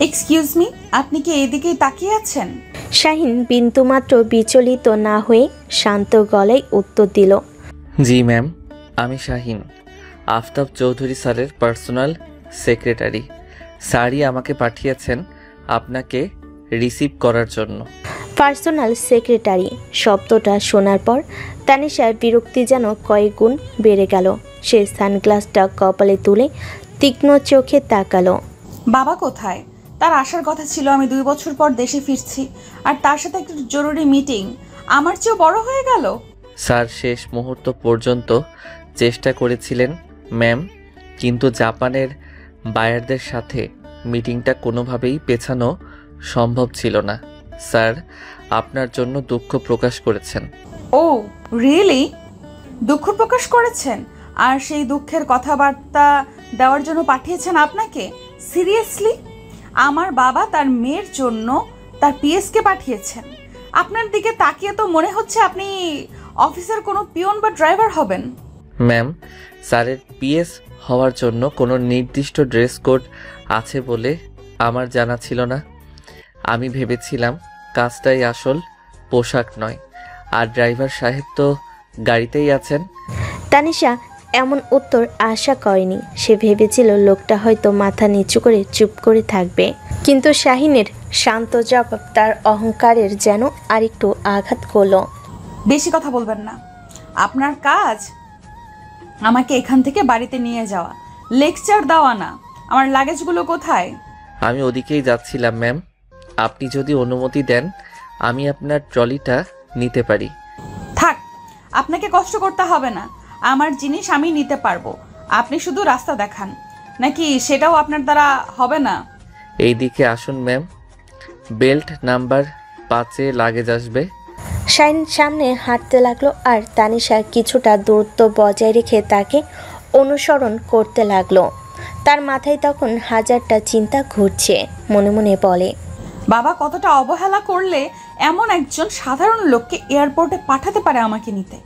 Excuse me, আপনি কি এদিকেই তাকিয়ে আছেন? শাহিন বিন্দুমাত্র বিচলিত না হয়ে শান্ত গলায় উত্তর দিল, জি ম্যাম, আমি শাহিন, আফতাব চৌধুরী স্যারের পার্সোনাল সেক্রেটারি। স্যারই আমাকে পাঠিয়েছেন আপনাকে রিসিভ করার জন্য। পার্সোনাল সেক্রেটারি শব্দটা শোনার পর তানিশার বিরক্তি যেন কয়েক গুণ বেড়ে গেল। সে সানগ্লাসটা কপালে তুলে তীক্ষ্ণ চোখে তাকালো। বাবা কোথায়? তার আসার কথা ছিল, আমি 2 বছর পর দেশে ফিরছি, আর তার সাথে একটা জরুরি মিটিং। আমার চেয়েও বড় হয়ে গেল। স্যার শেষ মুহূর্ত পর্যন্ত চেষ্টা করেছিলেন ম্যাম, কিন্তু জাপানের বায়ারদের সাথে মিটিংটা কোনোভাবেই পেছানো সম্ভব ছিল না। স্যার আপনার জন্য দুঃখ প্রকাশ করেছেন। ও রিয়েলি? দুঃখ প্রকাশ করেছেন? আর সেই দুঃখের কথাবার্তা দেওয়ার জন্য পাঠিয়েছেন আপনাকে? সিরিয়াসলি? আমার বাবা তার মেয়ের জন্য তার পিএসকে পাঠিয়েছেন? আপনার দিকে তাকিয়ে তো মনে হচ্ছে আপনি অফিসের কোনো পিয়ন বা ড্রাইভার হবেন। ম্যাম, স্যারের পিএস হওয়ার জন্য কোনো নির্দিষ্ট ড্রেস কোড আছে বলে আমার জানা ছিল না। আমি ভেবেছিলাম কাজটাই আসল, পোশাক নয়। আর ড্রাইভার সাহেব তো গাড়িতেই আছেন। তানিশা এমন উত্তর আশা করেনি। সে ভেবেছিল লোকটা হয়তো মাথা নিচু করে চুপ করে থাকবে, কিন্তু শাহিনের শান্ত জবাব তার অহংকারের যেন আরেকটু আঘাত করলো। বেশি কথা বলবেন না। আপনার কাজ আমাকে এখান থেকে বাড়িতে নিয়ে যাওয়া, লেকচার দেওয়া না। আমার লাগেজগুলো কোথায়? আমি ওদিকেই যাচ্ছিলাম ম্যাম। আপনি যদি অনুমতি দেন আমি আপনার ট্রলিটা নিতে পারি। থাক, আপনাকে কষ্ট করতে হবে না। আমার জিনিস আমি নিতে পারবো। আপনি শুধু রাস্তা দেখান, নাকি সেটাও আপনার দ্বারা হবে না? এই দিকে আসুন ম্যাম, বেল্ট নাম্বার 5-এ লাগেজ আসবে। শাহিন সামনে হাঁটতে লাগলো আর তানিশা কিছুটা দূরত্ব বজায় রেখে তাকে অনুসরণ করতে লাগলো। তার মাথায় তখন হাজারটা চিন্তা ঘুরছে। মনে মনে বলে, বাবা কতটা অবহেলা করলে এমন একজন সাধারণ লোককে এয়ারপোর্টে পাঠাতে পারে আমাকে নিতে?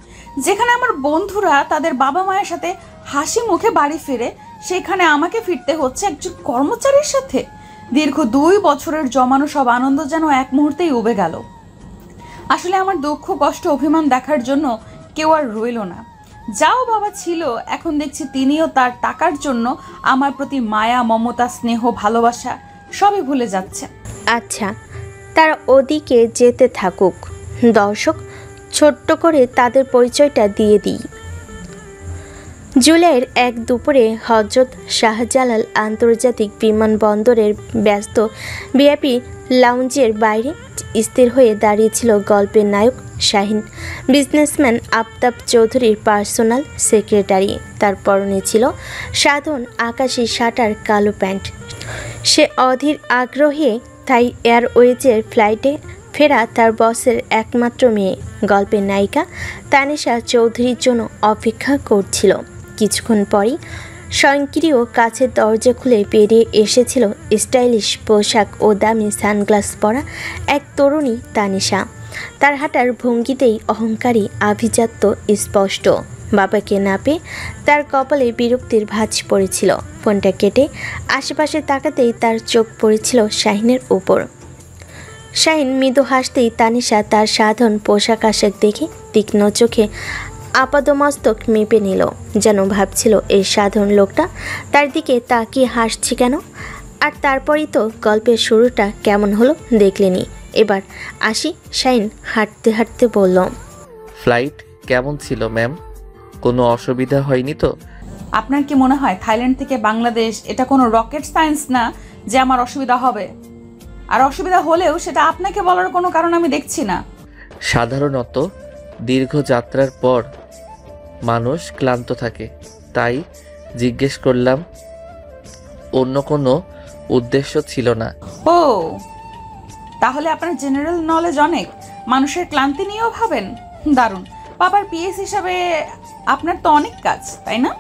যেখানে আমার বন্ধুরা তাদের বাবা মায়ের সাথে হাসি মুখে বাড়ি ফিরে, সেখানে আমাকে ফিরতে হচ্ছে একজন কর্মচারীর সাথে। দীর্ঘ 2 বছরের জমানো সব আনন্দ যেন এক মুহূর্তেই উবে গেল। আসলে আমার দুঃখ, কষ্ট, অভিমান দেখার জন্য কেউ আর রইল না। যাও বাবা ছিল, এখন দেখছি তিনিও তার টাকার জন্য আমার প্রতি মায়া, মমতা, স্নেহ, ভালোবাসা সবই ভুলে যাচ্ছে। আচ্ছা, তারা ওদিকে যেতে থাকুক। দর্শক, ছোট্ট করে তাদের পরিচয়টা দিয়ে দিই। জুলাইয়ের এক দুপুরে হজরত শাহজালাল আন্তর্জাতিক বিমানবন্দরের ব্যস্ত ভিআইপি লাউঞ্জের বাইরে স্থির হয়ে দাঁড়িয়েছিল গল্পের নায়ক শাহিন, বিজনেসম্যান আফতাব চৌধুরীর পার্সোনাল সেক্রেটারি। তার পরনে ছিল সাধারণ আকাশি শার্টার কালো প্যান্ট। সে অধীর আগ্রহে থাই এয়ারওয়েজের ফ্লাইটে ফেরা তার বসের একমাত্র মেয়ে, গল্পের নায়িকা তানিশা চৌধুরীর জন্য অপেক্ষা করছিল। কিছুক্ষণ পরই স্বয়ংক্রিয় কাছের দরজা খুলে বেরিয়ে এসেছিল স্টাইলিশ পোশাক ও দামি সানগ্লাস পরা এক তরুণী তানিশা। তার হাঁটার ভঙ্গিতেই অহংকারী আভিজাত্য স্পষ্ট। বাবাকে না পেয়ে তার কপালে বিরক্তির ভাঁজ পড়েছিল। ফোনটা কেটে আশেপাশে তাকাতেই তার চোখ পড়েছিল শাহিনের উপর। শাহিন মৃদু হাসতেই তানিশা তার সাধারণ পোশাক আশাক দেখে তীক্ষ্ণ চোখে আপাদমস্তক মেপে নিল, যেন ভাবছিল এই সাধারণ লোকটা তার দিকে তাকিয়ে হাসছে কেন। আর তারপরই তো গল্পের শুরুটা কেমন হলো দেখলেনি। এবার আসি। শাহিন হাঁটতে হাঁটতে বলল, ফ্লাইট কেমন ছিল ম্যাম? কোনো অসুবিধা হয়নি তো? আপনার কি মনে হয় থাইল্যান্ড থেকে বাংলাদেশ এটা কোনো রকেট সায়েন্স না যে আমার অসুবিধা হবে? আর অসুবিধা হলেও সেটা আপনাকে বলার কোনো কারণ আমি দেখছি না। সাধারণত দীর্ঘ যাত্রার পর মানুষ ক্লান্ত থাকে, তাই জিজ্ঞেস করলাম। অন্য কোনো উদ্দেশ্য ছিল না। ও, তাহলে আপনার জেনারেল নলেজ অনেক। মানুষের ক্লান্তি নিয়েও ভাবেন। দারুণ। বাবার পিএস হিসাবে আপনার তো অনেক কাজ, তাই না?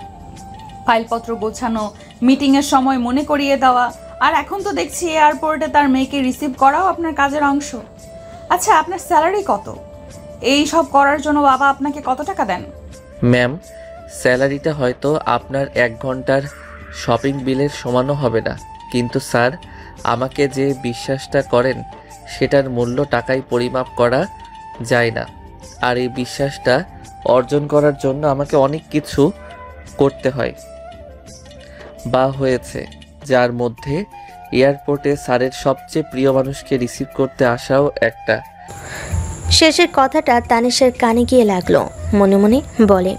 ফাইলপত্র গোছানো, মিটিংয়ের সময় মনে করিয়ে দেওয়া, আর এখন তো দেখছি এয়ারপোর্টে তার মেয়েকে রিসিভ করাও আপনার কাজের অংশ। আচ্ছা, আপনার স্যালারি কত? এই সব করার জন্য বাবা আপনাকে কত টাকা দেন? ম্যাম, স্যালারিটা হয়তো আপনার 1 ঘন্টার শপিং বিলের সমানও হবে না, কিন্তু স্যার আমাকে যে বিশ্বাসটা করেন সেটার মূল্য টাকায় পরিমাপ করা যায় না। আর এই বিশ্বাসটা অর্জন করার জন্য আমাকে অনেক কিছু করতে হয় বা হয়েছে, যার মধ্যে এয়ারপোর্টে স্যারের সবচেয়ে প্রিয় মানুষকে রিসিভ করতে আসাও একটা। শেষের কথাটা তানিশার কানে গিয়ে লাগলো। মনে মনে বলে,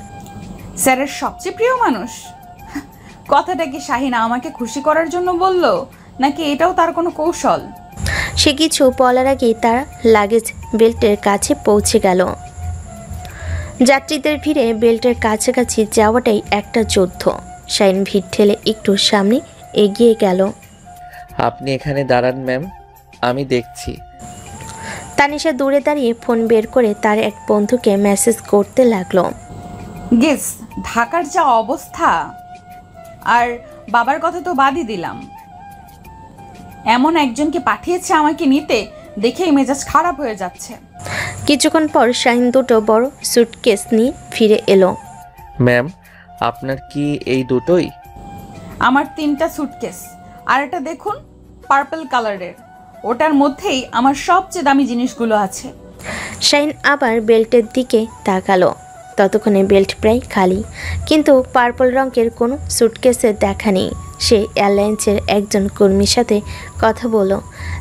স্যারের সবচেয়ে প্রিয় মানুষ? কথাটা কি শাহিনা আমাকে খুশি করার জন্য বলল, নাকি এটাও তার কোনো কৌশল? সে কিছু বলার আগেই তার লাগেজ বেল্টের কাছে পৌঁছে গেল। যাত্রীদের ভিড়ে বেল্টের কাছাকাছি যাওয়াটাই একটা যুদ্ধ। শাহিন ভিড় ঠেলে একটু সামনে এগিয়ে গেল। আপনি এখানে দাঁড়ান ম্যাম, আমি দেখছি। তানিশা দূরে দাঁড়িয়ে ফোন বের করে তার এক বন্ধুকে মেসেজ করতে লাগলো। গেস ঢাকার যা অবস্থা, আর বাবার কথা তো বাদই দিলাম, এমন একজনকে পাঠিয়েছে আমাকে নিতে, দেখেই মেজাজ খারাপ হয়ে যাচ্ছে। কিছুক্ষণ পর শাহিন দুটো বড় সুটকেস নিয়ে ফিরে এলো। ম্যাম, আপনার কি এই দুটোই? আমার 3টা সুটকেস, আর এটা দেখুন পার্পল কালারের, ওটার মধ্যেই আমার সবচেয়ে দামি জিনিসগুলো আছে। শাহিন আবার বেল্টের দিকে তাকালো। ততক্ষণে বেল্ট প্রায় খালি, কিন্তু পার্পল রঙের কোনো সুটকেসের দেখা নেই। সে এয়ারলাইন্সের একজন কর্মীর সাথে কথা বলল।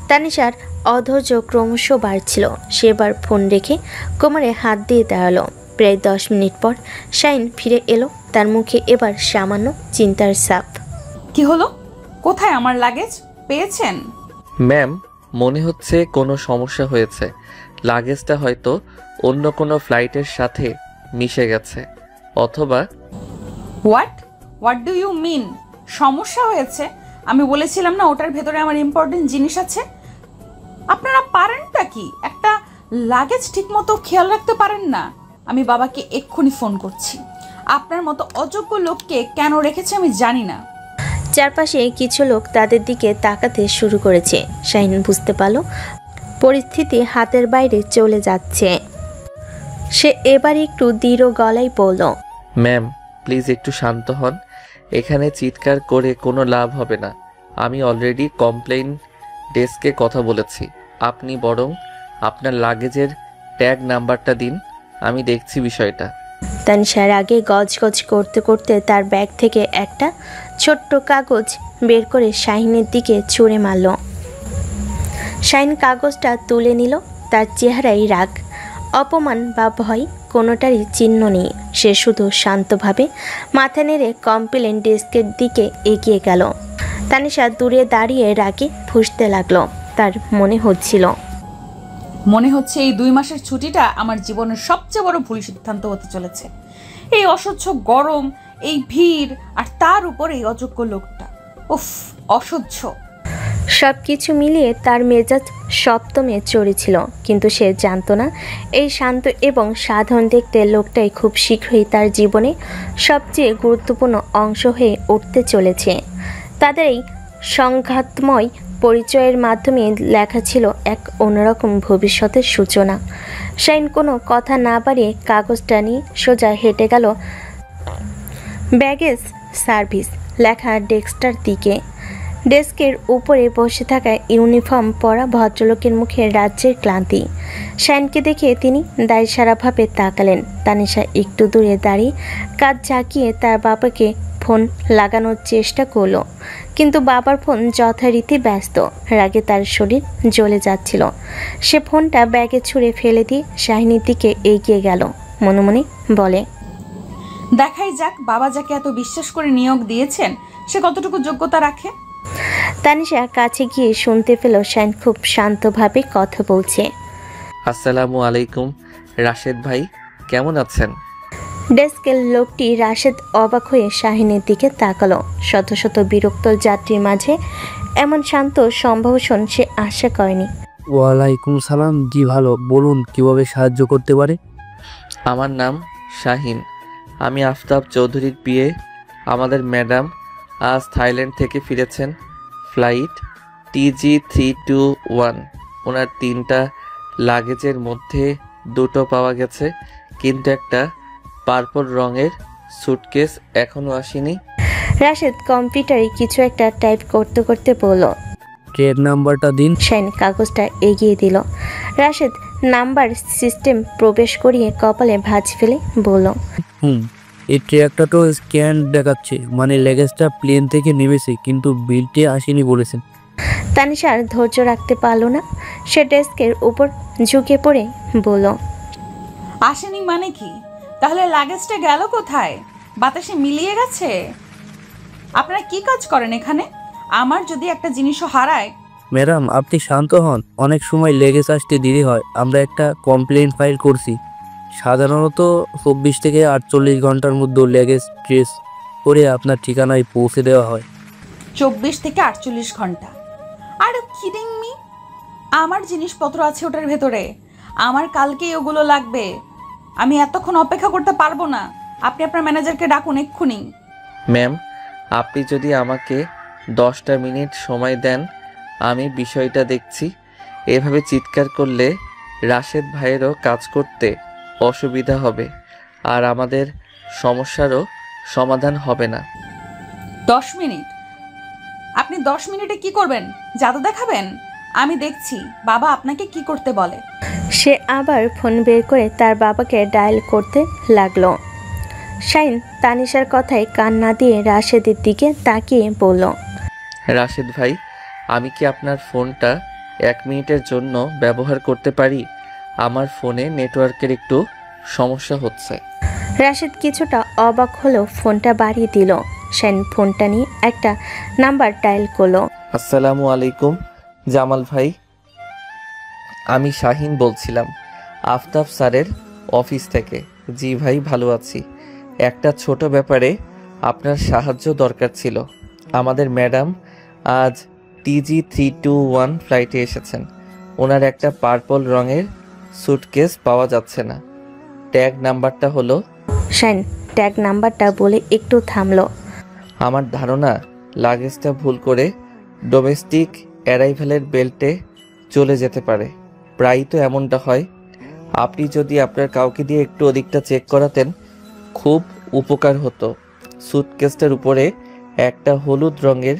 তানিশার অধৈর্য ক্রমশ বাড়ছিল। সে এবার ফোন রেখে কোমরে হাত দিয়ে দাঁড়ালো। প্রায় 10 মিনিট পর শাহিন ফিরে এলো। তার মুখে এবার সামান্য চিন্তার ছাপ। কি হলো? কোথায় আমার লাগেজ? পেয়েছেন? ম্যাম, মনে হচ্ছে কোনো সমস্যা হয়েছে। লাগেজটা হয়তো অন্য কোনো ফ্লাইটের সাথে মিশে গেছে, অথবা হোয়াট ডু ইউ মিন? সমস্যা হয়েছে? আমি বলেছিলাম না ওটার ভেতরে আমার ইম্পর্টেন্ট জিনিস আছে। আপনারা পারেনটা কি? একটা লাগেজ ঠিক মতো খেয়াল রাখতে পারেন না? আমি বাবাকে এক্ষুনি ফোন করছি। আপনার মতো অযোগ্য লোককে কেন রেখেছে আমি জানি না। চারপাশে কিছু লোক তাদের দিকে তাকাতে শুরু করেছে। শাহিন বুঝতে পারল পরিস্থিতি হাতের বাইরে চলে যাচ্ছে। সে এবার একটু দৃঢ় গলায় বলল, ম্যাম প্লিজ একটু শান্ত হন। এখানে চিৎকার করে কোনো লাভ হবে না। আমি অলরেডি কমপ্লেইন ডেস্কে কথা বলেছি। আপনি বরং আপনার লাগেজের ট্যাগ নাম্বারটা দিন, আমি দেখছি বিষয়টা। তানিশার আগে গজগজ করতে করতে তার ব্যাগ থেকে একটা ছোট্ট কাগজ বের করে শাহিনের দিকে ছুঁড়ে মারল। শাহিন কাগজটা তুলে নিল। তার চেহারায় রাগ, অপমান বা ভয় কোনোটারই চিহ্ন নেই। সে শুধু শান্তভাবে মাথা নেড়ে কমপ্লেন ডেস্কের দিকে এগিয়ে গেল। তানিশা দূরে দাঁড়িয়ে রাগে ফুঁসতে লাগলো। তার মনে হচ্ছে এই 2 মাসের ছুটিটা আমার জীবনের সবচেয়ে বড় ভুল সিদ্ধান্ত হতে চলেছে। এই অসহ্য গরম, এই ভিড়, আর তার উপর এই অযোগ্য লোকটা, উফ, অসহ্য। সব কিছু মিলিয়ে তার মেজাজ সপ্তমে চড়েছিল, কিন্তু সে জানতো না এই শান্ত এবং সাধারণ দেখতে লোকটাই খুব শীঘ্রই তার জীবনে সবচেয়ে গুরুত্বপূর্ণ অংশ হয়ে উঠতে চলেছে। তাদের এই সংঘাতময় পরিচয়ের মাধ্যমে লেখা ছিল এক অন্যরকম ভবিষ্যতের সূচনা। শাহিন কোনো কথা না বাড়িয়ে কাগজটা নিয়ে সোজা হেঁটে গেল ব্যাগেজ সার্ভিস লেখা ডেস্কটার দিকে। ডেস্কের উপরে বসে থাকা ইউনিফর্ম পরা ভদ্রলোকের মুখে রাজ্যের ক্লান্তি। শাহিনকে দেখে তিনি দায়সারাভাবে তাকালেন। তানিশা একটু দূরে দাঁড়িয়ে কাজ ঝাঁকিয়ে তার বাবাকে ফোন লাগানোর চেষ্টা করলো, কিন্তু বাবার ফোন যথারীতি ব্যস্ত। রাগে তার শরীর জ্বলে যাচ্ছিল। সে ফোনটা ব্যাগে ছুঁড়ে ফেলে দিয়ে শাহিনীর দিকে এগিয়ে গেল। মনে মনে বলে, দেখাই যাক বাবা যাকে এত বিশ্বাস করে নিয়োগ দিয়েছেন সে কতটুকু যোগ্যতা রাখে। তানিশা কাছে গিয়ে শুনতে পেল শাহিন খুব শান্তভাবে কথা বলছে। আসসালামু আলাইকুম রাশেদ ভাই, কেমন আছেন? ডেস্কের লোকটি রাশেদ অবাক হয়ে শাহিনের দিকে তাকালো। শত শত বিরক্ত যাত্রীর মাঝে এমন শান্ত সম্ভাষণ সে আশা করেনি। ওয়ালাইকুম সালাম। জি ভালো, বলুন কিভাবে সাহায্য করতে পারে? আমার নাম শাহিন, আমি আফতাব চৌধুরীর বিয়ে। আমাদের ম্যাডাম আজ থাইল্যান্ড থেকে ফিরেছেন, ফ্লাইট TG321। ওনার 3টা লাগেজের মধ্যে 2টো পাওয়া গেছে, কিন্তু একটা পার্পল রঙের সুটকেস এখনো আসেনি। রাশেদ কম্পিউটারে কিছু একটা টাইপ করতে করতে বলল, ট্রেন নাম্বারটা দিন। শাহিন কাগজটা এগিয়ে দিল। রাশেদ নাম্বার সিস্টেম প্রবেশ করিয়ে কপালে ভাঁজ ফেলে বলল, এই ট্র্যাকটা তো স্ক্যান দেখাচ্ছে, মানে লেগেজটা প্লেন থেকে নেমেছে কিন্তু বিলটে আসেনি বলেছেন। তানিশা আর ধৈর্য রাখতে পারল না। সে ডেস্কের উপর ঝুঁকে পড়ে বলল, আসেনি মানে কি? তাহলে লাগেজটা গেল কোথায়? বাতাসে মিলিয়ে গেছে? আপনারা কি কাজ করেন এখানে? আমার যদি একটা জিনিসও হারায়? ম্যাডাম আপনি শান্ত হন, অনেক সময় লেগেজ আসতে দেরি হয়। আমরা একটা কমপ্লেন ফাইল করছি। সাধারণত 24 থেকে 48 ঘন্টার মধ্যে লেগেজ ট্রেস করে আপনার ঠিকানায় পৌঁছে দেওয়া হয়। 24 থেকে 48 ঘন্টা? আর কিডিং মি? আমার জিনিসপত্র আছে ওটার ভেতরে। আমার কালকেই ওগুলো লাগবে। আমি এতক্ষণ অপেক্ষা করতে পারবো না। আপনি আপনার ম্যানেজারকে ডাকুন এক্ষুনি। ম্যাম, আপনি যদি আমাকে 10টা মিনিট সময় দেন, আমি বিষয়টা দেখছি। এভাবে চিৎকার করলে রাশেদ ভাইয়েরও কাজ করতে অসুবিধা হবে, আর আমাদের সমস্যারও সমাধান হবে না। 10 মিনিট? আপনি 10 মিনিটে কি করবেন? জাদু দেখাবেন? আমি দেখছি বাবা আপনাকে কি করতে বলে। সে আবার ফোন বের করে তার বাবাকে ডায়াল করতে লাগলো। শাহিন তানিশার কথায় কান না দিয়ে রাশেদের দিকে তাকিয়ে বলল, রাশেদ ভাই, আমি কি আপনার ফোনটা 1 মিনিটের জন্য ব্যবহার করতে পারি? আমার ফোনে নেটওয়ার্কের একটু সমস্যা হচ্ছে। রাশেদ কিছুটা অবাক হলেও ফোনটা বাড়িয়ে দিল। শাহিন ফোনটা নিয়ে একটা নাম্বার ডায়াল করলো। আসসালামু আলাইকুম জামাল ভাই, আমি শাহিন বলছিলাম আফতাব স্যারের অফিস থেকে। জি ভাই, ভালো আছি। একটা ছোট ব্যাপারে আপনার সাহায্য দরকার ছিল। আমাদের ম্যাডাম আজ TG321 ফ্লাইটে এসেছেন। ওনার একটা পার্পল রঙের স্যুটকেস পাওয়া যাচ্ছে না। ট্যাগ নাম্বারটা হলো। শাহিন ট্যাগ নাম্বারটা বলে একটু থামলো। আমার ধারণা লাগেজটা ভুল করে ডোমেস্টিক অ্যারাইভেলের বেল্টে চলে যেতে পারে। প্রায়ই তো এমনটা হয়। আপনি যদি আপনার কাউকে দিয়ে একটু ওদিকটা চেক করাতেন খুব উপকার হতো। স্যুটকেসটার উপরে একটা হলুদ রঙের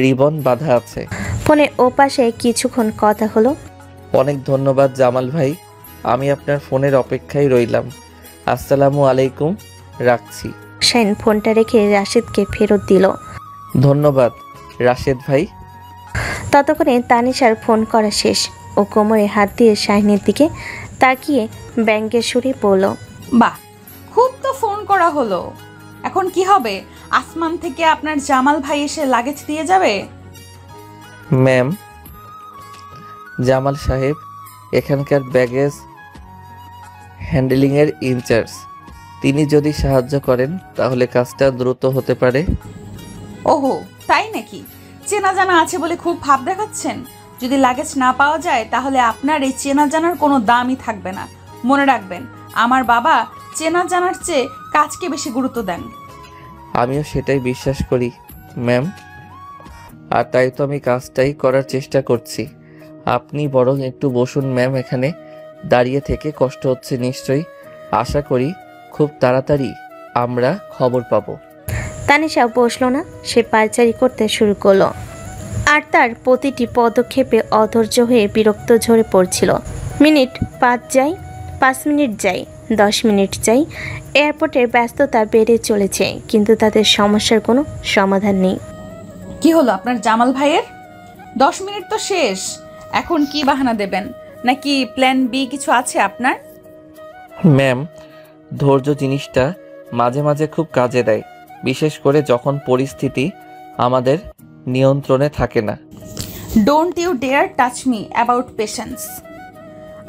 রিবন বাঁধা আছে। ফোনে ওপাশে কিছুক্ষণ কথা হলো। অনেক ধন্যবাদ জামাল ভাই, আমি আপনার ফোনের অপেক্ষায় রইলাম। আসসালামু আলাইকুম, রাখছি। শাহিন ফোনটা রেখে রাশেদকে ফেরত দিল। ধন্যবাদ রাশেদ ভাই। ততক্ষণে তানিশার ফোন করা শেষ। ও কোমরে হাত দিয়ে শাহিনের দিকে তাকিয়ে ব্যঙ্গের সুরে বলল, বাহ, খুব তো ফোন করা হলো। এখন কি হবে? আসমান থেকে আপনার জামাল ভাই এসে লাগেজ দিয়ে যাবে? ম্যাম, জামাল সাহেব এখানকার ব্যাগেজ হ্যান্ডলিংয়ের ইনচার্জ। তিনি যদি সাহায্য করেন তাহলে কাজটা দ্রুত হতে পারে। ওহো, তাই নাকি? চেনা জানা আছে বলে খুব ভাব দেখাচ্ছেন। যদি লাগেজ না পাওয়া যায় তাহলে আপনার এই চেনা জানার কোনো দামই থাকবে না। মনে রাখবেন, আমার বাবা চেনা জানার চেয়ে কাজকে বেশি গুরুত্ব দেন। আমিও সেটাই বিশ্বাস করি ম্যাম, আর তাই তো আমি কাজটাই করার চেষ্টা করছি। আপনি বরং একটু বসুন ম্যাম, এখানে দাঁড়িয়ে থেকে কষ্ট হচ্ছে নিশ্চয়ই। আশা করি খুব তাড়াতাড়ি আমরা খবর পাবো। তানিশা বসলো না। সে পায়চারি করতে শুরু করলো। আর তার প্রতিটি পদক্ষেপে অধৈর্য হয়ে বিরক্ত ঝরে পড়ছিল। মিনিট 5 যায়, 5 মিনিট যায়, 10 মিনিট যায়। এয়ারপোর্টের ব্যস্ততা বেড়ে চলেছে, কিন্তু তাদের সমস্যার কোনো সমাধান নেই। কি হলো আপনার জামাল ভাইয়ের? 10 মিনিট তো শেষ। এখন কি বাহানা দেবেন? নাকি প্ল্যান বি কিছু আছে আপনার? ম্যাম, ধৈর্য জিনিসটা মাঝে মাঝে খুব কাজে দেয়, বিশেষ করে যখন পরিস্থিতি আমাদের নিয়ন্ত্রণে থাকে না। Don't you dare touch me about patience.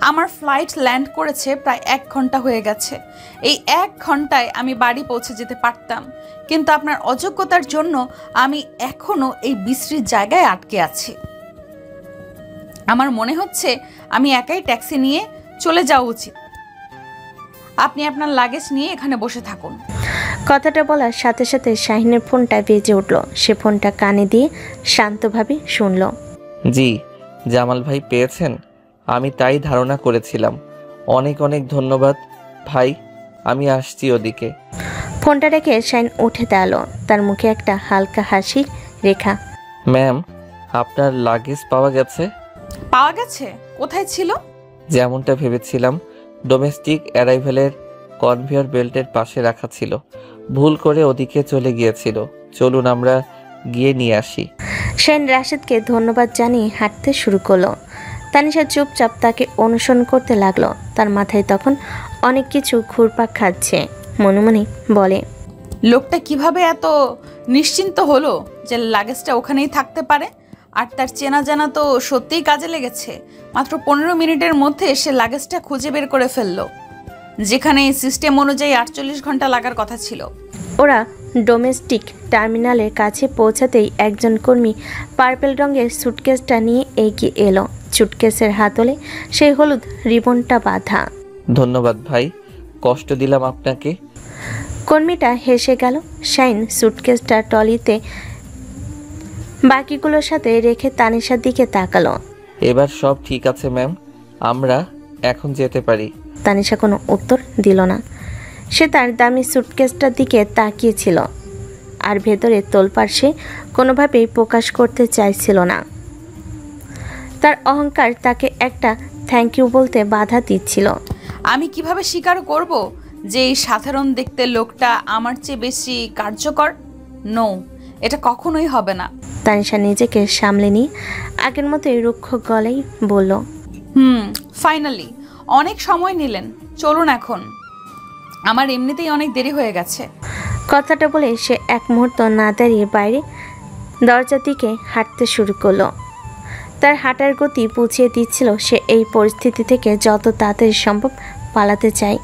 আমার ফ্লাইট ল্যান্ড করেছে প্রায় 1 ঘন্টা হয়ে গেছে। এই 1 ঘন্টায় আমি বাড়ি পৌঁছে যেতে পারতাম, কিন্তু আপনার অযোগ্যতার জন্য আমি এখনো এই বিশ্রী জায়গায় আটকে আছি। আমার মনে হচ্ছে আমি একাই ট্যাক্সি নিয়ে চলে যাওয়া উচিত। আপনি আপনার লাগেজ নিয়ে এখানে বসে থাকুন। কথাটা বলার সাথে সাথে শাহিনের ফোনটা বেজে উঠল। সে ফোনটা কানে দিয়ে শান্তভাবে শুনল। জি, জামাল ভাই পেয়েছেন? আমি তাই ধারণা করেছিলাম। অনেক অনেক ধন্যবাদ ভাই, আমি আসছি ওদিকে। ফোনটা রেখে শাহিন উঠে দাঁড়ালো। তার মুখে একটা হালকা হাসির রেখা। ম্যাম, আপনার লাগেজ পাওয়া গেছে? পাওয়া গেছে? কোথায় ছিল? যেমনটা ভেবেছিলাম, ডোমেস্টিক অ্যারাইভেলের কনভেয়র বেল্টের পাশে রাখা ছিল। ভুল করে ওদিকে চলে গিয়েছিল। চলুন আমরা গিয়ে নিয়ে আসি। শাহিন রাশেদকে ধন্যবাদ জানিয়ে হাঁটতে শুরু করলো। তানিশা চুপচাপ তাকে অনুসরণ করতে লাগলো। তার মাথায় তখন অনেক কিছু ঘুরপাক খাচ্ছে। মনে মনে বলে, লোকটা কিভাবে এত নিশ্চিন্ত হলো যে লাগেজটা ওখানেই থাকতে পারে? আর তার চেনা জানা তো সত্যিই কাজে লেগেছে। মাত্র 15 মিনিটের মধ্যে সে লাগেজটা খুঁজে বের করে ফেললো, যেখানে সিস্টেম অনুযায়ী 48 ঘন্টা লাগার কথা ছিল। ওরা ডোমেস্টিক টার্মিনালের কাছে পৌঁছাতেই একজন কর্মী পার্পেল রঙের সুটকেসটা নিয়ে এগিয়ে এলো। সুটকেসের হাতলে সেই হলুদ রিবনটা বাঁধা। ধন্যবাদ ভাই, কষ্ট দিলাম আপনাকে। কর্মীটা হেসে গেল। শাহিন সুটকেসটা ট্রলিতে বাকিগুলোর সাথে রেখে তানিশার দিকে তাকালো। এবার সব ঠিক আছে ম্যাম, আমরা এখন যেতে পারি। তানিশা কোনো উত্তর দিল না। সে তার দামি সুটকেসটার দিকে তাকিয়েছিল, আর ভেতরে তোলপাড় সে কোনোভাবেই প্রকাশ করতে চাইছিল না। তার অহংকার তাকে একটা থ্যাংক ইউ বলতে বাধা দিচ্ছিল। আমি কিভাবে স্বীকার করব যে এই সাধারণ দেখতে লোকটা আমার চেয়ে বেশি কার্যকর? নো, এটা কখনোই হবে না। তানিশা নিজেকে সামলে নিয়ে আগের মতোই রুক্ষ গলায় বলল, ফাইনালি অনেক সময় নিলেন, চলুন এখন, আমার এমনিতেই অনেক দেরি হয়ে গেছে। কথাটা বলে সে এক মুহূর্ত না দাঁড়িয়ে বাইরে দরজার দিকে হাঁটতে শুরু করলো। তার হাঁটার গতি বুঝিয়ে দিচ্ছিল সে এই পরিস্থিতি থেকে যত তাড়াতাড়ি সম্ভব পালাতে চায়।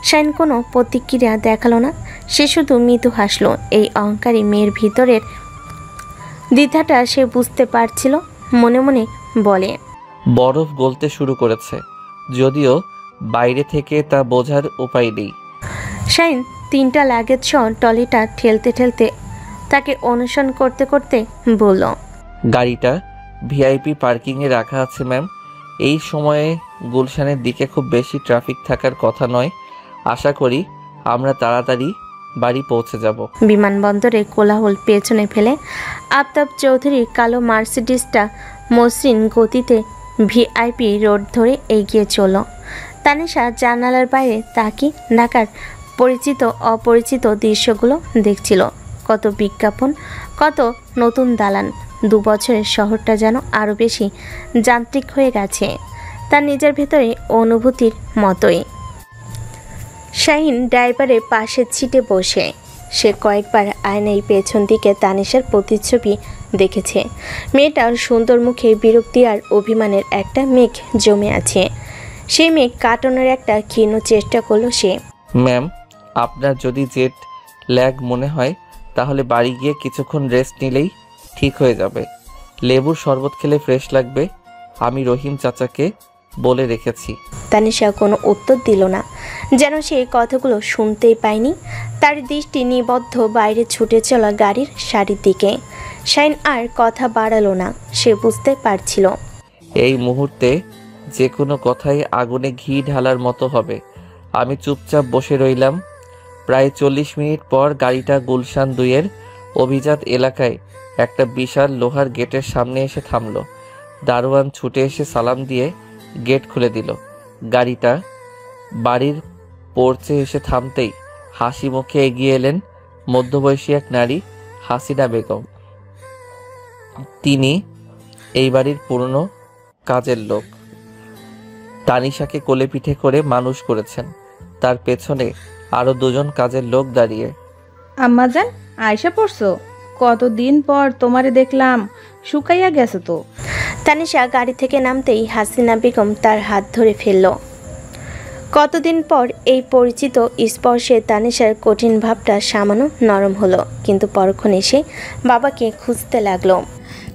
শাহিন কোনো প্রতিক্রিয়া দেখালো না। সে শুধু মৃদু হাসলো। এই অহংকারী মেয়ের ভিতরের দ্বিধাটা সে বুঝতে পারছিল। মনে মনে বলে, বরফ গলতে শুরু করেছে, যদিও বাইরে থেকে তা বোঝার উপায় নেই। শাহিন 3টা লাগেজ সহ ট্রলিটা ঠেলতে ঠেলতে তাকে অনুসরণ করতে করতে বলল, গাড়িটা ভিআইপি পার্কিংয়ে রাখা আছে ম্যাম। এই সময়ে গুলশানের দিকে খুব বেশি ট্রাফিক থাকার কথা নয়। আশা করি আমরা তাড়াতাড়ি বাড়ি পৌঁছে যাব। বিমানবন্দরে কোলাহল পেছনে ফেলে আফতাব চৌধুরীর কালো মার্সিডিসটা মসৃণ গতিতে ভিআইপি রোড ধরে এগিয়ে চলল। তানিশা জানালার বাইরে তাকিয়ে ঢাকার পরিচিত অপরিচিত দৃশ্যগুলো দেখছিল। কত বিজ্ঞাপন, কত নতুন দালান। 2 বছরের শহরটা যেন আরও বেশি যান্ত্রিক হয়ে গেছে, তার নিজের ভেতরে অনুভূতির মতোই। শাহিন ড্রাইভারের পাশের সিটে বসে সে কয়েকবার আয়নায় পেছন দিকে তানিশার প্রতিচ্ছবি দেখেছে। মেয়েটার সুন্দর মুখে বিরক্তি আর অভিমানের একটা মেঘ জমে আছে। সেই মেঘ কাটানোর একটা ক্ষীণ চেষ্টা করলো সে। ম্যাম, আপনার যদি জেট ল্যাগ মনে হয় তাহলে বাড়ি গিয়ে কিছুক্ষণ রেস্ট নিলেই ঠিক হয়ে যাবে। লেবুর শরবত খেলে ফ্রেশ লাগবে, আমি রহিম চাচাকে বলে রেখেছি। তানিশা কোনো উত্তর দিল না, যেন সে কথাগুলো শুনতেই পায়নি। তার দৃষ্টি নিবদ্ধ বাইরে ছুটে চলা গাড়ির সারির দিকে। শাহিন আর কথা বাড়ালো না। সে বুঝতে পারছিল এই মুহূর্তে যে কোনো কথাই আগুনে ঘি ঢালার মতো হবে। আমি চুপচাপ বসে রইলাম। প্রায় 40 মিনিট পর গাড়িটা গুলশান 2-এর অভিজাত এলাকায় একটা বিশাল লোহার গেটের সামনে এসে থামলো। দারোয়ান ছুটে এসে সালাম দিয়ে গেট খুলে দিল। গাড়িটা বাড়ির পোর্চে এসে থামতেই হাসি মুখে এগিয়ে এলেন মধ্যবয়সী এক নারী, হাসিনা বেগম। তিনি এই বাড়ির পুরনো কাজের লোক। তানিশাকে কোলে পিঠে করে মানুষ করেছেন। তার পেছনে আরো 2জন কাজের লোক দাঁড়িয়ে। আম্মাজান, আয়সা পড়ছো? কতদিন পর তোমারে দেখলাম, শুকাইয়া গেছে তো। তানিশা গাড়ি থেকে নামতেই হাসিনা বেগম তার হাত ধরে ফেলল। কতদিন পর এই পরিচিত স্পর্শে তানিশার কঠিন ভাবটা সামান্য নরম হলো, কিন্তু পরক্ষণে সে বাবাকে খুঁজতে লাগলো।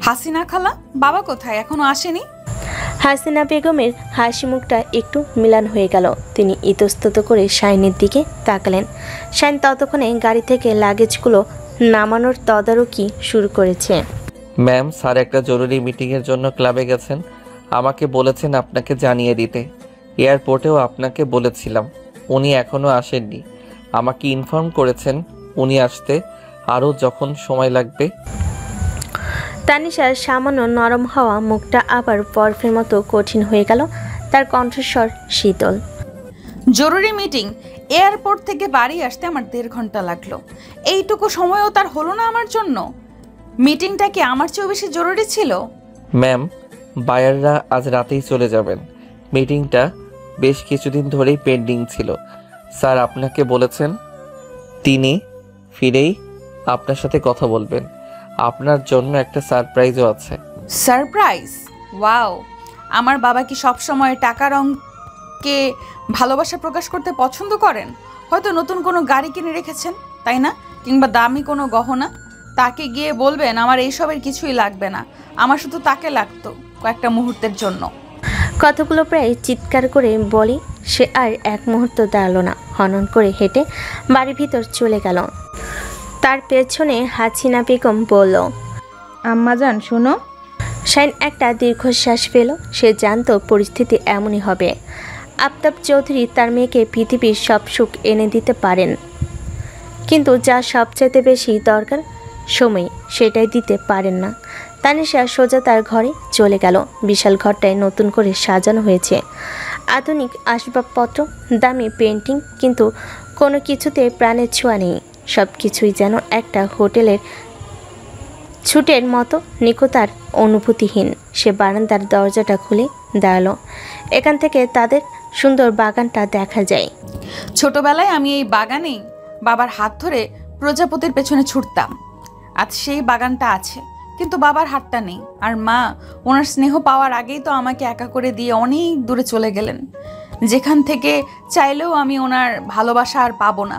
হাসিনা খালা, বাবা কোথায়? এখনো আসেনি? হাসিনা বেগমের হাসি মুখটা একটু মিলান হয়ে গেল। তিনি ইতস্তত করে শাহিনের দিকে তাকালেন। শাহিন ততক্ষণে গাড়ি থেকে লাগেজগুলো নামানোর তদারকি শুরু করেছে। ম্যাম, স্যার একটা জরুরি মিটিংয়ের জন্য ক্লাবে গেছেন। আমাকে বলেছেন আপনাকে জানিয়ে দিতে। এয়ারপোর্টেও আপনাকে বলেছিলাম, উনি এখনও আসেননি। আমাকে ইনফর্ম করেছেন উনি আসতে আরও যখন সময় লাগবে। তানিশার সামান্য নরম হওয়া মুখটা আবার বরফের মতো কঠিন হয়ে গেল, তার কণ্ঠস্বর শীতল। জরুরি মিটিং। এয়ারপোর্ট থেকে বাড়ি আসতে আমার 1.5 ঘন্টা লাগলো। এইটুকু সময়ও তার হলো না আমার জন্য? মিটিংটা কি আমার চেয়েও বেশি জরুরি ছিল? ম্যাম, বায়াররা আজ রাতেই চলে যাবেন। মিটিংটা বেশ কিছুদিন ধরেই পেন্ডিং ছিল। স্যার আপনাকে বলেছেন তিনি ফিরেই আপনার সাথে কথা বলবেন। আপনার জন্য একটা সারপ্রাইজও আছে। সারপ্রাইজ? ওয়াও! আমার বাবা কি সবসময় টাকার অঙ্কে ভালোবাসা প্রকাশ করতে পছন্দ করেন? হয়তো নতুন কোনো গাড়ি কিনে রেখেছেন, তাই না? কিংবা দামি কোনো গহনা। তাকে গিয়ে বলবেন আমার এইসবের কিছুই লাগবে না, আমার শুধু তাকে লাগতো কয়েকটা মুহূর্তের জন্য। কথাগুলো প্রায় চিৎকার করে বলে সে আর এক মুহূর্ত দাঁড়ালো না, হনন করে হেঁটে বাড়ির ভিতর চলে গেল। তার পেছনে হাসিনা বেগম বলল, আম্মাজান শোনো। শাইন একটা দীর্ঘশ্বাস পেল। সে জানতো পরিস্থিতি এমনই হবে। আফতাব চৌধুরী তার মেয়েকে পৃথিবীর সব সুখ এনে দিতে পারেন, কিন্তু যা সবচাইতে বেশি দরকার সময়, সেটাই দিতে পারেন না। তানিশা সোজা তার ঘরে চলে গেল। বিশাল ঘরটায় নতুন করে সাজানো হয়েছে, আধুনিক আসবাবপত্র, দামি পেন্টিং, কিন্তু কোনো কিছুতে প্রাণের ছোঁয়া নেই। সব কিছুই যেন একটা হোটেলের ছুটের মতো নিখুঁত, অনুভূতিহীন। সে বারান্দার দরজাটা খুলে দাঁড়ালো। এখান থেকে তাদের সুন্দর বাগানটা দেখা যায়। ছোটবেলায় আমি এই বাগানেই বাবার হাত ধরে প্রজাপতির পেছনে ছুটতাম। আজ সেই বাগানটা আছে, কিন্তু বাবার হাতটা নেই। আর মা ওনার স্নেহ পাওয়ার আগেই তো আমাকে একা করে দিয়ে অনেক দূরে চলে গেলেন, যেখান থেকে চাইলেও আমি ওনার ভালোবাসা আর পাবো না।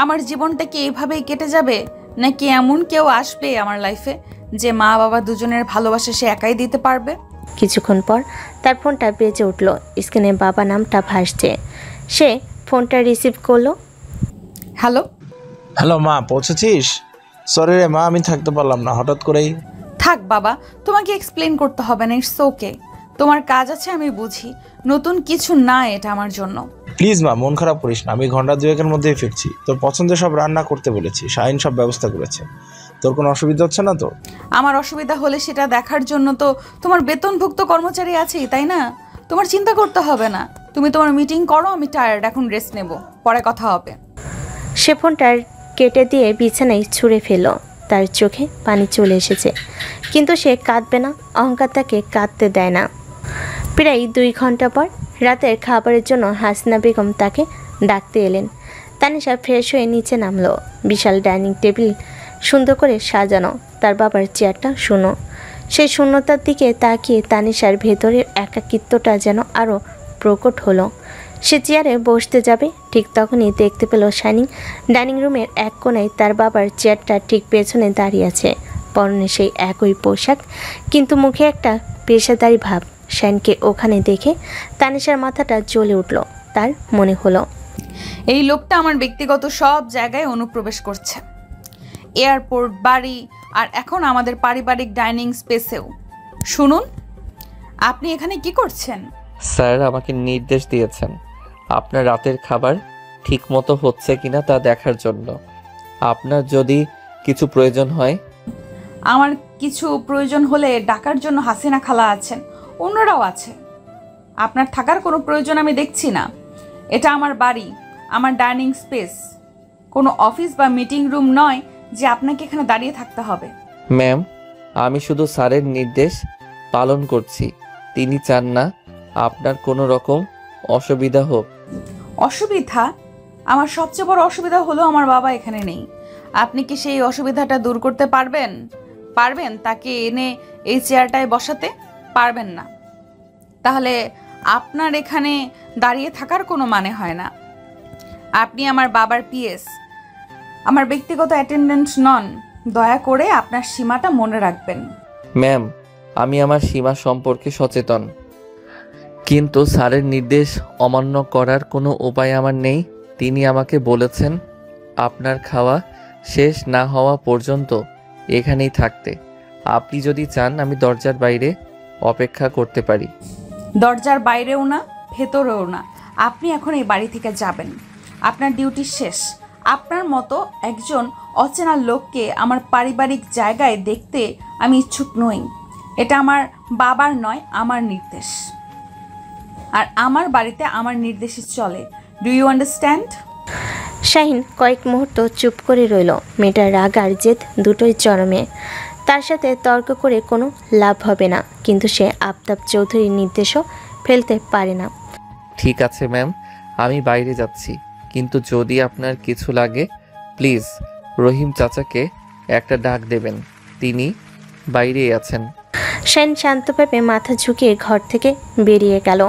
আমার জীবনটা কি এইভাবেই কেটে যাবে, নাকি এমন কেউ আসবে আমার লাইফে যে মা বাবা দুজনের ভালোবাসা সে একাই দিতে পারবে? কিছুক্ষণ পর তার ফোনটা বেজে উঠল। স্ক্রিনে বাবা নামটা ভাসছে। সে ফোনটা রিসিভ করলো। হ্যালো। হ্যালো মা, পৌঁছেছিস? সরি রে মা, আমি থাকতে পারলাম না, হঠাৎ করেই। থাক বাবা, তোমাকে এক্সপ্লেন করতে হবে না, ইটস ওকে। তোমার কাজ আছে আমি বুঝি, নতুন কিছু না এটা আমার জন্য। প্লিজ মা, মন খারাপ করিস না, আমি ঘন্টা 2-1-এর মধ্যেই ফিরছি। তোর পছন্দের সব রান্না করতে বলেছি, শাহিন সব ব্যবস্থা করেছে। তোর কোনো অসুবিধা হচ্ছে না তো? আমার অসুবিধা হলে সেটা দেখার জন্য তো তোমার বেতনভুক্ত কর্মচারী আছেই, তাই না? তোমার চিন্তা করতে হবে না। তুমি তোমার মিটিং করো, আমি টায়ার্ড, এখন রেস্ট নেব, পরে কথা হবে। সে ফোনটা কেটে দিয়ে বিছানায় ছুঁড়ে ফেলল। তার চোখে পানি চলে এসেছে, কিন্তু সে কাঁদবে না। অহংকার তাকে কাঁদতে দেয় না। প্রায় 2 ঘন্টা পর রাতের খাবারের জন্য হাসিনা বেগম তাকে ডাকতে এলেন। তানিশা ফ্রেশ হয়ে নিচে নামলো। বিশাল ডাইনিং টেবিল সুন্দর করে সাজানো, তার বাবার চেয়ারটা শূন্য। সেই শূন্যতার দিকে তাকিয়ে তানিশার ভেতরের একাকিত্বটা যেন আরও প্রকট হলো। সে চেয়ারে বসতে যাবে, ঠিক তখনই দেখতে পেল শাইনিং ডাইনিং রুমের এক কোণায় তার বাবার চেয়ারটা ঠিক পেছনে দাঁড়িয়ে আছে। পরনে সেই একই পোশাক, কিন্তু মুখে একটা পেশাদারি ভাব। শাইনকে ওখানে দেখে তানিশার মাথাটা জ্বলে উঠল। তার মনে হলো এই লোকটা আমার ব্যক্তিগত সব জায়গায় অনুপ্রবেশ করছে, এয়ারপোর্ট, বাড়ি, আর এখন আমাদের পারিবারিক ডাইনিং স্পেসেও। শুনুন, আপনি এখানে কি করছেন? স্যার আমাকে নির্দেশ দিয়েছেন আপনার রাতের খাবার ঠিকমতো হচ্ছে কিনা তা দেখার জন্য। আপনার যদি কিছু প্রয়োজন হয়। আমার কিছু প্রয়োজন হলে ডাকার জন্য হাসিনা খালা আছেন, অন্যরাও আছে। আপনার থাকার কোনো প্রয়োজন আমি দেখছি না। এটা আমার বাড়ি, আমার ডাইনিং স্পেস, কোনো অফিস বা মিটিং রুম নয় যে আপনাকে এখানে দাঁড়িয়ে থাকতে হবে। ম্যাম, আমি শুধু স্যারের নির্দেশ পালন করছি। তিনি চান না আপনার কোনো রকম অসুবিধা হোক। অসুবিধা? আমার সবচেয়ে বড় অসুবিধা হলো আমার বাবা এখানে নেই। আপনি কি সেই অসুবিধাটা দূর করতে পারবেন? তাকে এনে এই চেয়ারটায় বসাতে পারবেন না? তাহলে আপনার এখানে দাঁড়িয়ে থাকার কোনো মানে হয় না। আপনি আমার বাবার পিএস, আমার ব্যক্তিগত অ্যাটেন্ডেন্ট নন। দয়া করে আপনার সীমাটা মনে রাখবেন। ম্যাম, আমি আমার সীমা সম্পর্কে সচেতন, কিন্তু স্যারের নির্দেশ অমান্য করার কোনো উপায় আমার নেই। তিনি আমাকে বলেছেন আপনার খাওয়া শেষ না হওয়া পর্যন্ত এখানেই থাকতে। আপনি যদি চান আমি দরজার বাইরে অপেক্ষা করতে পারি। দরজার বাইরেও না, ভেতরেও না। আপনি এখন এই বাড়ি থেকে যাবেন, আপনার ডিউটি শেষ। আপনার মতো একজন অচেনা লোককে আমার পারিবারিক জায়গায় দেখতে আমি ইচ্ছুক নই। এটা আমার বাবার নয়, আমার নির্দেশ। আর আমার বাড়িতে আমার নির্দেশে চলে। Do you understand? শাহিন কয়েক মুহূর্ত চুপ করে রইল। মেয়েটার রাগ আর জেদ দুটোই চরমে। তার সাথে তর্ক করে কোনো লাভ হবে না, কিন্তু সে আফতাব চৌধুরীর নির্দেশও ফেলতে পারে না। ঠিক আছে ম্যাম, আমি বাইরে যাচ্ছি, কিন্তু যদি আপনার কিছু লাগে প্লিজ রহিম চাচাকে একটা ডাক দেবেন, তিনি বাইরেই আছেন। শাহিন শান্তভাবে মাথা ঝুঁকিয়ে ঘর থেকে বেরিয়ে গেল।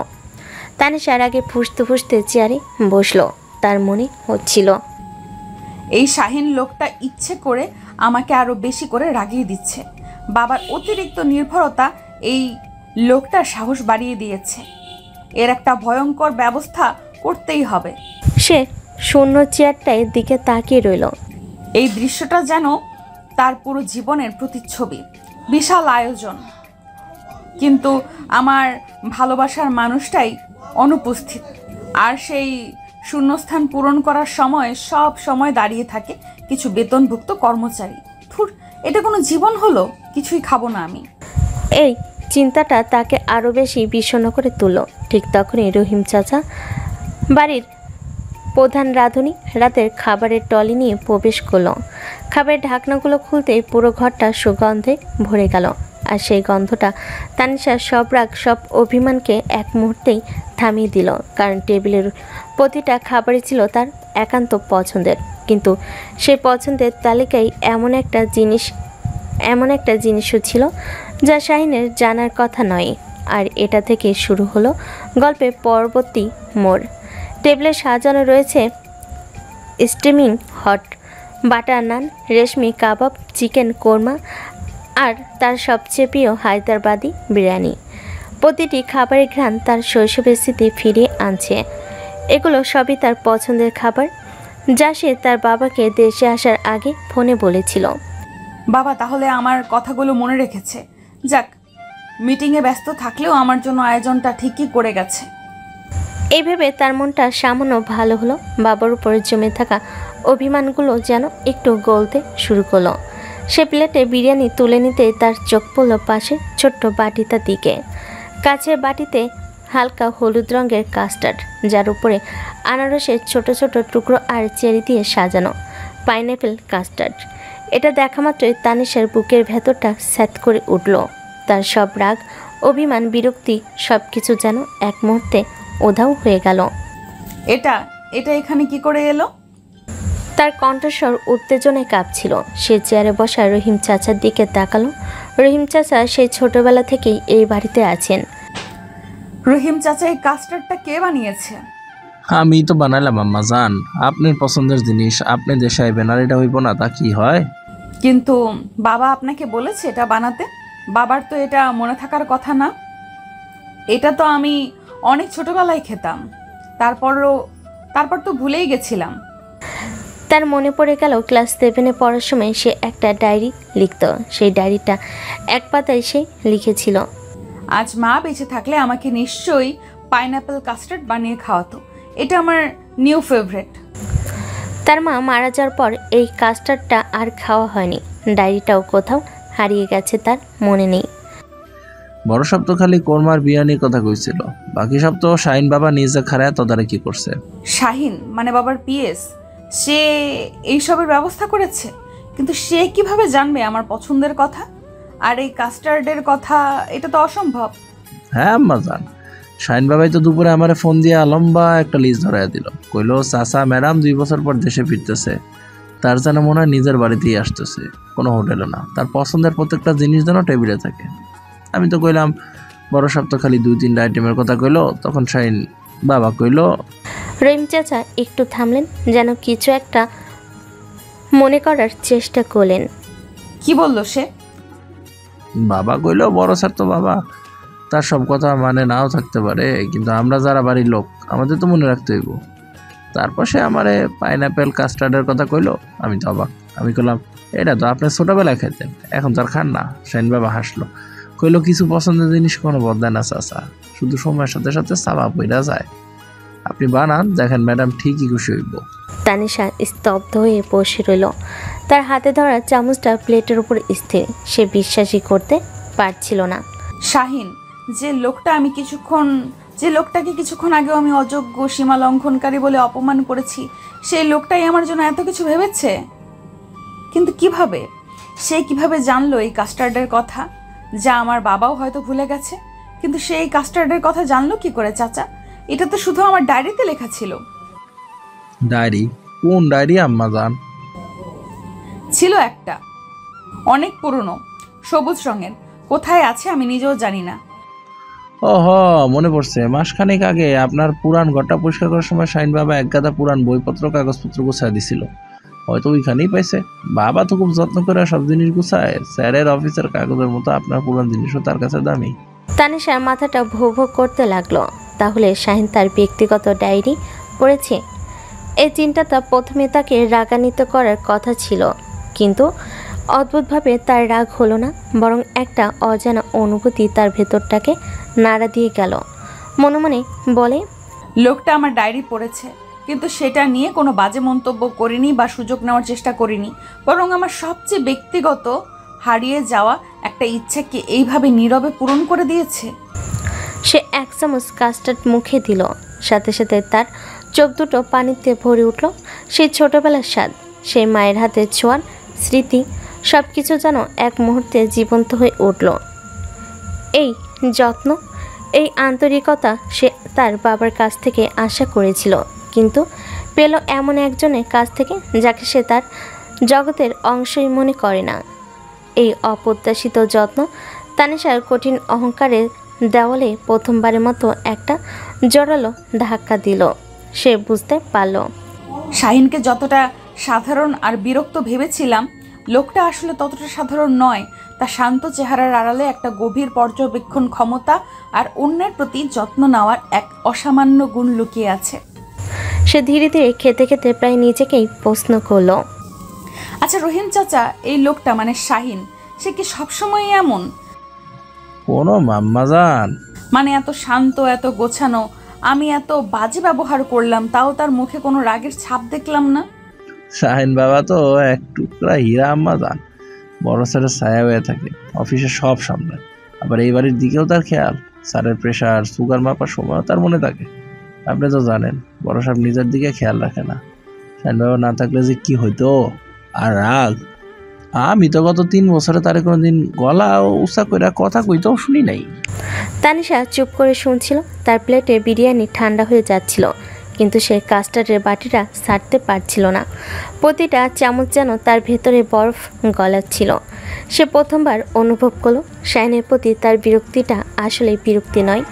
তানিশার আগে ফুসতে ফুসতে চেয়ারে বসলো। তার মনে হচ্ছিল এই শাহিন লোকটা ইচ্ছে করে আমাকে আরো বেশি করে রাগিয়ে দিচ্ছে। বাবার অতিরিক্ত নির্ভরতা এই লোকটার সাহস বাড়িয়ে দিয়েছে। এর একটা ভয়ঙ্কর ব্যবস্থা করতেই হবে। সে শূন্য চেয়ারটার দিকে তাকিয়ে রইল। এই দৃশ্যটা যেন তার পুরো জীবনের প্রতিচ্ছবি। বিশাল আয়োজন, কিন্তু আমার ভালোবাসার মানুষটাই অনুপস্থিত। আর সেই শূন্যস্থান পূরণ করার সময় সব সময় দাঁড়িয়ে থাকে কিছু বেতনভুক্ত কর্মচারী। ধুর, এটা কোনো জীবন হলো? কিছুই খাবো না আমি। এই চিন্তাটা তাকে আরও বেশি বিষণ্ণ করে তুলল। ঠিক তখনই রহিম চাচা বাড়ির প্রধান রাঁধুনি রাতের খাবারের টলি নিয়ে প্রবেশ করলো। খাবারের ঢাকনাগুলো খুলতেই পুরো ঘরটা সুগন্ধে ভরে গেল। আর সেই গন্ধটা তানিশার সব রাগ, সব অভিমানকে এক মুহূর্তেই থামিয়ে দিল। কারণ টেবিলের প্রতিটা খাবারই ছিল তার একান্ত পছন্দের, কিন্তু সেই পছন্দের তালিকায় এমন একটা জিনিসও ছিল যা শাহিনের জানার কথা নয়। আর এটা থেকে শুরু হলো গল্পের পরবর্তী মোড়। টেবিলে সাজানো রয়েছে স্টিমিং হট বাটার নান, রেশমি কাবাব, চিকেন কোরমা আর তার সবচেয়ে প্রিয় হায়দ্রাবাদি বিরিয়ানি। প্রতিটি খাবারের ঘ্রাণ তার শৈশবের স্মৃতি ফিরিয়ে আনছে। এগুলো সবই তার পছন্দের খাবার, যা সে তার বাবাকে দেশে আসার আগে ফোনে বলেছিল। বাবা তাহলে আমার কথাগুলো মনে রেখেছে। যাক, মিটিংয়ে ব্যস্ত থাকলেও আমার জন্য আয়োজনটা ঠিকই করে গেছে। এই ভেবে তার মনটা সামান্য ভালো হলো। বাবার উপরে জমে থাকা অভিমানগুলো যেন একটু গলতে শুরু করলো। সে প্লেটে বিরিয়ানি তুলে নিতেই তার চোখ পড়ল পাশের ছোট্ট বাটিটার দিকে। কাছের বাটিতে হালকা হলুদ রঙের কাস্টার্ড, যার উপরে আনারসের ছোট ছোট টুকরো আর চেরি দিয়ে সাজানো পাইনঅ্যাপেল কাস্টার্ড। এটা দেখা মাত্রই তানিশার বুকের ভেতরটা স্যাঁত করে উঠল। তার সব রাগ, অভিমান, বিরক্তি সব কিছু যেন এক মুহূর্তে উধাও হয়ে গেল। এটা এখানে কি করে এলো? তার কণ্ঠস্বর উত্তেজনায় কাঁপছিল। সে চেয়ারে বসা রহিম চাচার দিকে তাকালো। রহিম চাচা সেই ছোটবেলা থেকেই এই বাড়িতে আছেন। রহিম চাচা, এই কাস্টার্ডটা কে বানিয়েছে? আমি তো বানাইলাম আম্মা জান, আপনার পছন্দের জিনিস আপনি দেশে আইবেন আর এটা হইব না, তা কি হয়? কিন্তু বাবা আপনাকে বলেছে এটা বানাতে? বাবার তো এটা মনে থাকার কথা না। এটা তো আমি অনেক ছোটবেলায় খেতাম, তারপর তো ভুলেই গেছিলাম। তার মনে পড়ে গেল ক্লাস 7-এ পড়ার সময় সে একটা ডায়েরি লিখত। সেই ডায়েরিটা এক পাতায় সে লিখেছিল, আজ মা বেঁচে থাকলে আমাকে নিশ্চয়ই পাইনঅ্যাপেল কাস্টার্ড বানিয়ে খাওয়াতো। এটা আমার নিউ ফেভারিট। তার মা মারা যাওয়ার পর এই কাস্টার্ডটা আর খাওয়া হয়নি। ডায়েরিটাও কোথাও হারিয়ে গেছে, তার মনে নেই। বড় সব তো খালি কোরমার বিরিয়ানির কথা কইছিল, বাকি সব তো শাহিন বাবা নিজে খারায় তদারকি করছে। শাহিন মানে বাবার পিএস, সে এইসবের ব্যবস্থা করেছে। কিন্তু সে কিভাবে জানবে আমার পছন্দের কথা আর এই কাস্টার্ডের কথা? এটা তো অসম্ভব। হ্যাঁ আম্মা জান, শাহিন বাবাই তো দুপুরে আমারে ফোন দিয়ে লম্বা একটা লিস্ট ধরাইয়া দিল। কইলো চাচা ম্যাডাম 2 বছর পর দেশে ফিরতেছে, তার যেন মনে হয় নিজের বাড়িতেই আসতেছে, কোনো হোটেলে না। তার পছন্দের প্রত্যেকটা জিনিস যেন টেবিলে থাকে। আমি তো কইলাম বড় সব তো খালি 2-3টা আইটেমের কথা কইলো। তখন শাহিন বাবা কইলো। রহিম চাচা একটু থামলেন, যেন কিছু একটা মনে করার চেষ্টা করলেন। কি বলল সে? বাবা কইলো বড় স্যার তো বাবা, তার সব কথা মানে নাও থাকতে পারে, কিন্তু আমরা যারা বাড়ির লোক আমাদের তো মনে রাখতে হইব। তারপর সে আমারে পাইনঅ্যাপেল কাস্টার্ডের কথা কইলো। আমি তো অবাক। আমি কইলাম এটা তো আপনি ছোটবেলায় খেতেন, এখন তো আর খান না। শাহিন বাবা হাসলো, কইলো কিছু পছন্দের জিনিস কোনো বদলায় না চাচা, শুধু সময়ের সাথে সাথে চাপা পইরা যায়। আপনি বানান, দেখেন ম্যাডাম ঠিকই খুশি হইব। তানিশা স্তব্ধ হয়ে বসে রইল। তার হাতে ধরা চামচটা প্লেটের উপর স্থির। সে বিশ্বাসই করতে পারছিল না। শাহিন, যে লোকটাকে কিছুক্ষণ আগেও আমি অযোগ্য সীমা লঙ্ঘনকারী বলে অপমান করেছি, সেই লোকটাই আমার জন্য এত কিছু ভেবেছে। কিন্তু কিভাবে জানলো এই কাস্টার্ডের কথা, যা আমার বাবাও হয়তো ভুলে গেছে? কিন্তু সে এই কাস্টার্ডের কথা জানলো কি করে চাচা? এটা তো শুধু আমার ডায়েরিতে লেখা ছিল। ডায়েরি? কোন ডায়েরি আম্মা জান? ছিল একটা, অনেক পুরনো, সবুজ রঙের। কোথায় আছে আমি নিজেও জানি না। ওহ, মনে পড়ছে, মাসখানেক আগে আপনার পুরান ঘরটা পরিষ্কার করার সময় শাহিন বাবা এক গাদা পুরান বইপত্র কাগজপত্র গুছায় দিছিল। হয়তো ওইখানেই পাইছে। বাবা তো খুব যত্ন করে সব জিনিস গুছায়। স্যারের অফিসের কাগজের মতো আপনার পুরান জিনিসও তার কাছে দামি। তানিশার মাথাটা ভো ভো করতে লাগলো। তাহলে শাহিন তার ব্যক্তিগত ডায়েরি পড়েছে? এই চিন্তাটা প্রথমে তাকে রাগান্বিত করার কথা ছিল, কিন্তু অদ্ভুতভাবে তার রাগ হলো না, বরং একটা অজানা অনুভূতি তার ভেতরটাকে নাড়া দিয়ে গেল। মনে মনে বলে, লোকটা আমার ডায়েরি পড়েছে, কিন্তু সেটা নিয়ে কোনো বাজে মন্তব্য করিনি বা সুযোগ নেওয়ার চেষ্টা করিনি, বরং আমার সবচেয়ে ব্যক্তিগত হারিয়ে যাওয়া একটা ইচ্ছাকে এইভাবে নীরবে পূরণ করে দিয়েছে। সে এক চামচ কাস্টার্ড মুখে দিল। সাথে সাথে তার চোখ দুটো পানিতে ভরে উঠল। সেই ছোটবেলার স্বাদ, সেই মায়ের হাতের ছোঁয়ার স্মৃতি, সব কিছু যেন এক মুহূর্তে জীবন্ত হয়ে উঠল। এই যত্ন, এই আন্তরিকতা সে তার বাবার কাছ থেকে আশা করেছিল, কিন্তু পেল এমন একজনের কাছ থেকে যাকে সে তার জগতের অংশই মনে করে না। এই অপ্রত্যাশিত যত্ন তানিশার কঠিন অহংকারের দেওয়ালে প্রথমবারের মতো একটা জোরালো ধাক্কা দিল। সে বুঝতে পারল, শাহিনকে যতটা সাধারণ আর বিরক্ত ভেবেছিলাম, লোকটা আসলে ততটা সাধারণ নয়। তার শান্ত চেহারার আড়ালে একটা গভীর পর্যবেক্ষণ ক্ষমতা আর অন্যের প্রতি যত্ন নেওয়ার এক অসামান্য গুণ লুকিয়ে আছে। সে ধীরে ধীরে খেতে খেতে প্রায় নিজেকেই প্রশ্ন করল, আচ্ছা রহিম চাচা, এই লোকটা মানে শাহিন, সে কি সবসময় এমন? কোনো মাম্মা জান, মানে এত শান্ত, এত গোছানো, আমি এত বাজে ব্যবহার করলাম, তাও তার মুখে কোনো রাগের ছাপ দেখলাম না। শাহিন বাবা তো এক টুকরা হীরা আম্মা জান। বড় স্যারের ছায়া হয়ে থাকে, অফিসে সব সামলায়। আবার এই বাড়ির দিকেও তার খেয়াল। স্যারের প্রেশার, সুগার মাপার সময় তার মনে থাকে। আপনি তো জানেন, বড় সাহেব নিজের দিকে খেয়াল রাখে না। শাহিন বাবা না থাকলে যে কি হইতো। আর রাগ, আমি তো গত 3 বছরে তারে কোনোদিন গলা উঁচা করে কথা কইতেও শুনি নাই। তানিশা চুপ করে শুনছিল। তার প্লেটে বিরিয়ানি ঠান্ডা হয়ে যাচ্ছিল, কিন্তু সে কাস্টার্ডের বাটিটা ছাড়তে পারছিল না। প্রতিটা চামচ যেন তার ভেতরে বরফ গলাচ্ছিল। সে প্রথমবার অনুভব করলো শাহিনের প্রতি তার বিরক্তিটা আসলে বিরক্তি নয়,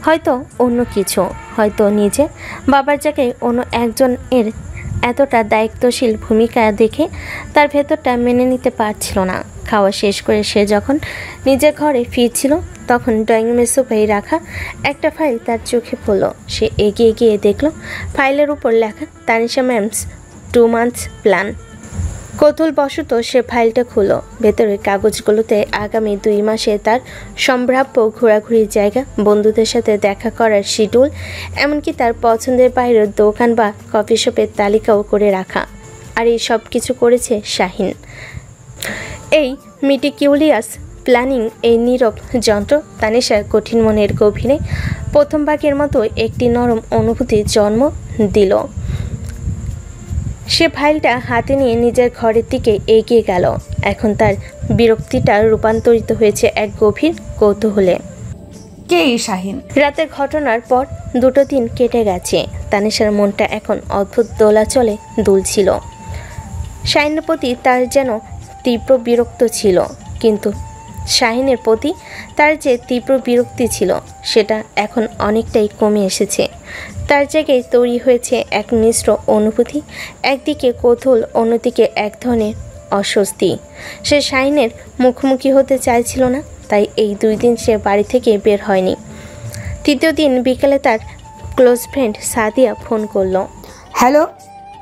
হয়তো অন্য কিছু, হয়তো নিজে বাবার জায়গায় অন্য একজনের এতটা দায়িত্বশীল ভূমিকা দেখে তার ভেতরটা মেনে নিতে পারছিল না। খাওয়া শেষ করে সে যখন নিজের ঘরে ফিরছিল, তখন ড্রয়িং রুমের সোফায় রাখা একটা ফাইল তার চোখে পড়ল। সে এগিয়ে গিয়ে দেখল ফাইলের উপর লেখা তানিশা ম্যামস 2 months প্ল্যান। কৌতূহলবশত সে ফাইলটা খুলল। ভেতরের কাগজগুলোতে আগামী 2 মাসে তার সম্ভাব্য ঘোরাঘুরির জায়গা, বন্ধুদের সাথে দেখা করার শিডিউল, এমনকি তার পছন্দের বাইরের দোকান বা কফি শপের তালিকাও করে রাখা। আর এই সব কিছু করেছে শাহিন। এই মিটিকিউলিয়াস প্ল্যানিং, এই নীরব যন্ত্র তানিশার কঠিন মনের গভীরে প্রথম ভাগের মতো একটি নরম অনুভূতির জন্ম দিল। সে ফাইলটা হাতে নিয়ে নিজের ঘরের দিকে এগিয়ে গেল। এখন তার বিরক্তিটা রূপান্তরিত হয়েছে এক গভীর কৌতূহলে। কে এই শাহিন? রাতের ঘটনার পর 2 দিন কেটে গেছে। তানিশার মনটা এখন অদ্ভুত দোলাচলে দুলছিল। শাহিনের প্রতি তার যেন তীব্র বিরক্ত ছিল, কিন্তু শাহিনের প্রতি তার যে তীব্র বিরক্তি ছিল সেটা এখন অনেকটাই কমে এসেছে। তার জায়গায় তৈরি হয়েছে এক মিশ্র অনুভূতি, একদিকে কৌতূহল, অন্যদিকে এক ধরনের অস্বস্তি। সে শাহিনের মুখোমুখি হতে চাইছিল না, তাই এই 2 দিন সে বাড়ি থেকে বের হয়নি। 3য় দিন বিকেলে তার ক্লোজ ফ্রেন্ড সাদিয়া ফোন করলো। হ্যালো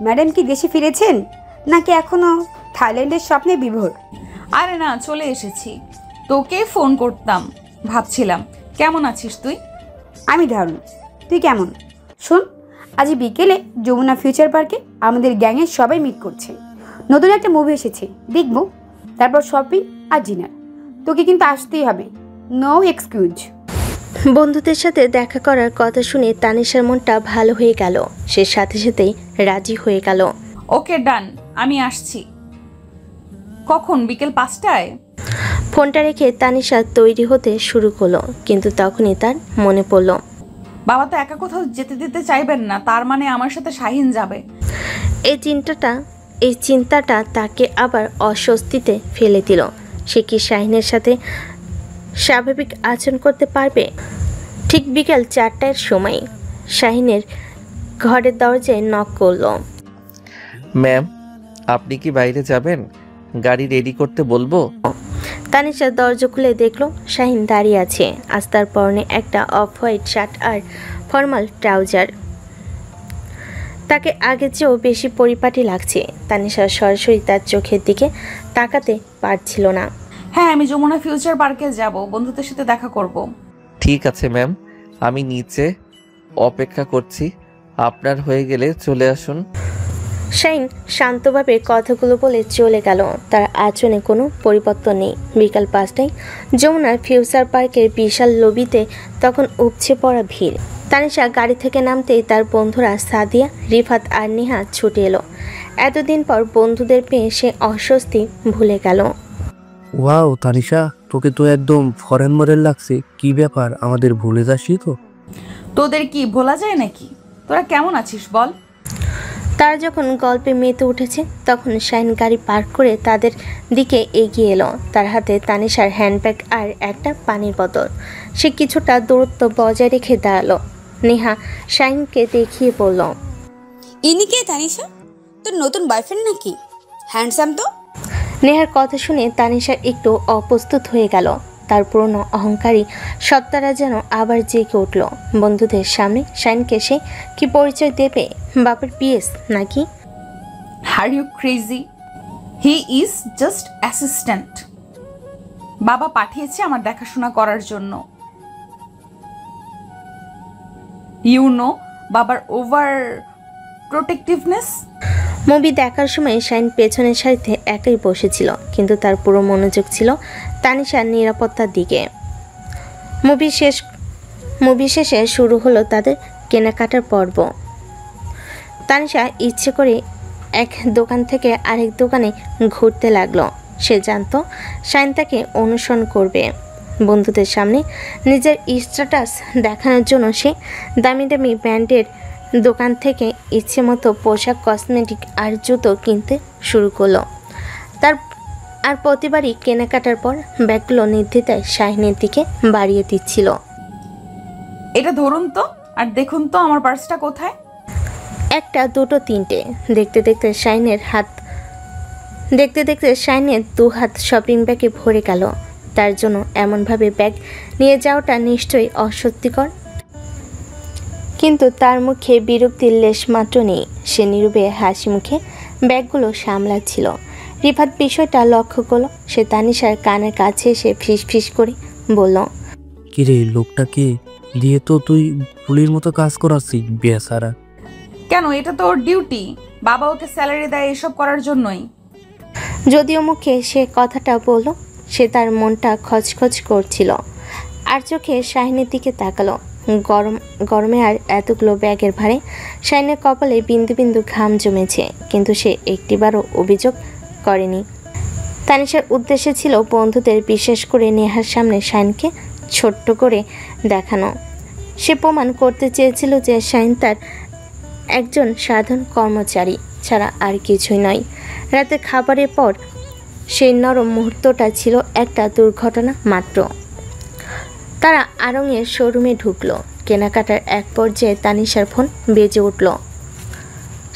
ম্যাডাম, কি দেশে ফিরেছেন নাকি এখনও থাইল্যান্ডের স্বপ্নে বিভোর? আরে না, চলে এসেছি। তোকে ফোন করতাম ভাবছিলাম। কেমন আছিস তুই? আমি দারুণ, তুই কেমন? শোন, আজ বিকেলে যমুনা ফিউচার পার্কে আমাদের গ্যাংয়ের সবাই মিট করছে। নতুন একটা মুভি এসেছে, দেখবো। তারপর শপিং আর ডিনার। তোকে কিন্তু আসতেই হবে, নো এক্সকিউজ। বন্ধুদের সাথে দেখা করার কথা শুনে তানিশার মনটা ভালো হয়ে গেল। সে সাথে সাথেই রাজি হয়ে গেল। ওকে ডান, আমি আসছি। কখন? বিকেল 5টায়? ফোনটা রেখে তানিশা তৈরি হতে শুরু করলো, কিন্তু তখনই তার মনে পড়ল বাবা তো একা কোথাও যেতে দিতে চাইবেন না, তার মানে আমার সাথে শাহিন যাবে। এই চিন্তাটা তাকে আবার অস্বস্তিতে ফেলে দিল। সে কি শাহিনের সাথে স্বাভাবিক আচরণ করতে পারবে? ঠিক বিকেল 4টার সময় শাহিনের ঘরের দরজায় নক করলো। ম্যাম, আপনি কি বাইরে যাবেন? গাড়ি রেডি করতে বলবো? তানিশা দরজা খুলে দেখলো শাহিন দাঁড়িয়ে আছে। আজ তার পরনে একটা অফ হোয়াইট শার্ট আর ফর্মাল ট্রাউজার। তাকে আগের চেয়েও বেশি পরিপাটি লাগছে। তানিশা সরাসরি তার চোখের দিকে তাকাতে পারছিল না। হ্যাঁ, আমি যমুনা ফিউচার পার্কে যাব, বন্ধুদের সাথে দেখা করব। ঠিক আছে ম্যাম, আমি নিচে অপেক্ষা করছি। আপনার হয়ে গেলে চলে আসুন। শাহিন শান্তভাবে কথাগুলো বলে চলে গেল। তার আচরণে কোনো পরিবর্তন নেই। বিকাল 5টায় যমুনার ফিউচার পার্কের বিশাল লবিতে তখন উপচে পড়া ভিড়। তানিশা গাড়ি থেকে নামতেই তার বন্ধুরা সাদিয়া, রিফাত আর নেহা ছুটে এলো। এতদিন পর বন্ধুদের পেয়ে সে অস্বস্তি ভুলে গেল। ওয়াও তানিশা, তোকে তো একদম ফরেন মডেল লাগছে। কি ব্যাপার, আমাদের ভুলে যাসনি তো? তোদের কি ভোলা যায় নাকি? তোরা কেমন আছিস বল? তারা যখন গল্পে মেতে উঠেছে তখন শাহিন গাড়ি পার্ক করে তাদের দিকে এগিয়ে এলো। তার হাতে তানিশার হ্যান্ডব্যাগ আর একটা পানির বোতল। সে কিছুটা দূরত্ব বজায় রেখে দাঁড়ালো। নেহা শাহিনকে দেখিয়ে বলল, ইনি কে তানিশা? তোর নতুন বয়ফ্রেন্ড নাকি? হ্যান্ডসাম তো। নেহার কথা শুনে তানিশা একটু অপ্রস্তুত হয়ে গেল। তার পুরনো অহংকারী সত্তারা যেন আবার জেগে উঠল। বন্ধুদের সামনে শাহিনকে সে কি পরিচয় দেবে? বাপের পিএস নাকি? Are you crazy? He is just assistant. বাবা পাঠিয়েছে আমার দেখাশোনা করার জন্য। ইউ নো বাবার ওভার প্রোটেক্টিভনেস। মুভি দেখার সময় শাহিন পেছনের সারিতে একাই বসেছিল, কিন্তু তার পুরো মনোযোগ ছিল তানিশার নিরাপত্তার দিকে। মুভি শেষে শুরু হলো তাদের কেনাকাটার পর্ব। তানিশা ইচ্ছে করে এক দোকান থেকে আরেক দোকানে ঘুরতে লাগলো। সে জানতো শাহিন তাকে অনুসরণ করবে। বন্ধুদের সামনে নিজের স্ট্যাটাস দেখানোর জন্য সে দামি দামি ব্র্যান্ডের দোকান থেকে ইচ্ছে মতো পোশাক, কসমেটিক আর জুতো কিনতে শুরু করলো। আর প্রতিবারই কেনাকাটার পর ব্যাগগুলো নির্দ্বিধায় শাহিনের দিকে বাড়িয়ে দিচ্ছিল। এটা ধরুন তো, আর দেখুন তো আমার পার্সটা কোথায়। একটা, দুটো, তিনটে দেখতে দেখতে শাহিনের 2 হাত শপিং ব্যাগে ভরে গেল। তার জন্য এমনভাবে ব্যাগ নিয়ে যাওয়াটা নিশ্চয়ই অস্বস্তিকর, কিন্তু তার মুখে বিরক্তির লেশমাত্র নেই। সে নীরবে হাসি মুখে ব্যাগগুলো সামলাচ্ছিল। রিফাত বিষয়টা লক্ষ্য করলো। সে তানিশার কানের কাছে এসে ফিস করে বলল, কিরে, লোকটাকে দিয়ে তো তুই পুলির মতো কাজ করাচ্ছিস বেচারা। কেন? এটা তো ওর ডিউটি। বাবা ওকে স্যালারি দেয় এসব করার জন্যই। যদিও মুখে সে কথাটা বলল, সে তার মনটা খচখচ করছিল। আর চোখে শাহিনের দিকে তাকালো। গরমে আর এতগুলো ব্যাগের ভারে শাহিনের কপালে বিন্দু বিন্দু ঘাম জমেছে, কিন্তু সে একটিবারও অভিযোগ করেনি। তানিশার উদ্দেশ্য ছিল বন্ধুদের, বিশেষ করে নেহার সামনে শাহিনকে ছোট্ট করে দেখানো। সে প্রমাণ করতে চেয়েছিল যে শাহিন তার একজন সাধারণ কর্মচারী ছাড়া আর কিছুই নয়। রাতে খাবারের পর সেই নরম মুহূর্তটা ছিল একটা দুর্ঘটনা মাত্র। তারা আড়ংয়ের শোরুমে ঢুকলো। কেনাকাটার এক পর্যায়ে তানিশার ফোন বেজে উঠল।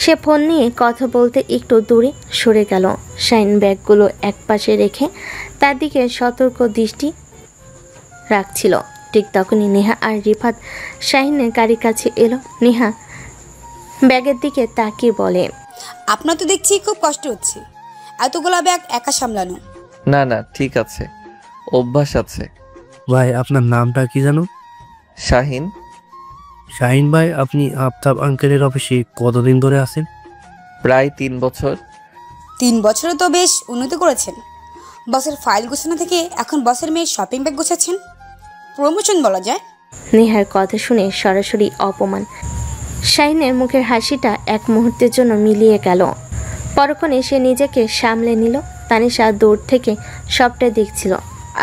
সে ফোন নিয়ে কথা বলতে একটু দূরে সরে গেল। শাহিন ব্যাগগুলো একপাশে রেখে তার দিকে সতর্ক দৃষ্টি রাখছিল। ঠিক তখনই নেহা আর রিফাত শাহিনের গাড়ির কাছে এলো। নেহা ব্যাগের দিকে তাকিয়ে বলে, আপনার তো দেখছি খুব কষ্ট হচ্ছে এতগুলো ব্যাগ একা সামলানো। না না, ঠিক আছে, অভ্যাস আছে। ভাই, আপনার নামটা কি জানো? শাহিন। শাহিন ভাই, আপনি আফতাব আঙ্কেলের অফিসে কতদিন ধরে আছেন? প্রায় 3 বছর। 3 বছরে তো বেশ উন্নতি করেছেন। বসের ফাইল গোছানো থেকে এখন বসের মেয়ের শপিং ব্যাগ গোছাচ্ছেন। প্রমোশন বলা যায়। নেহার কথা শুনে সরাসরি অপমান। শাহিনের মুখের হাসিটা এক মুহূর্তের জন্য মিলিয়ে গেল। পরক্ষণে সে নিজেকে সামলে নিল। তানিশা দূর থেকে সবটা দেখছিল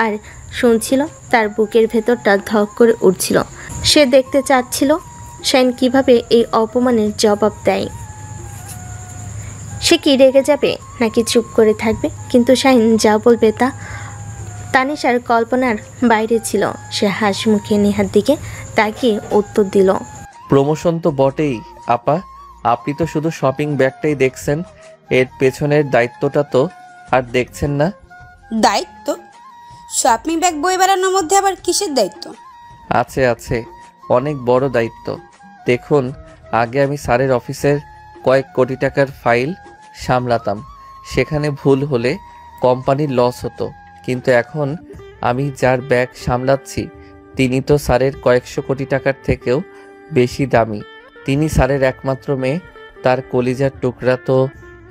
আর শুনছিল। তার বুকের ভেতরটা ধক করে উঠছিল। সে দেখতে চাচ্ছিল শাহিন কিভাবে এই অপমানের জবাব দেয়। সে কি রেগে যাবে নাকি চুপ করে থাকবে, কিন্তু শাহিন যা বলবে তা তানিশার কল্পনার বাইরে ছিল। সে হাসি মুখে নেহার দিকে তাকিয়ে উত্তর দিল, প্রমোশন তো বটেই আপা, আপনি তো শুধু শপিং ব্যাগটাই দেখছেন, এর পেছনের দায়িত্বটা তো আর দেখছেন না। দায়িত্ব? শপিং ব্যাগ বয়ে বেড়ানোর মধ্যে আবার কিসের দায়িত্ব? আছে আছে, অনেক বড় দায়িত্ব। দেখুন, আগে আমি স্যারের অফিসের কয়েক কোটি টাকার ফাইল সামলাতাম। সেখানে ভুল হলে কোম্পানির লস হতো, কিন্তু এখন আমি যার ব্যাগ সামলাচ্ছি তিনি তো স্যারের কয়েকশো কোটি টাকার থেকেও বেশি দামি। তিনি স্যারের একমাত্র মেয়ে, তার কলিজার টুকরা। তো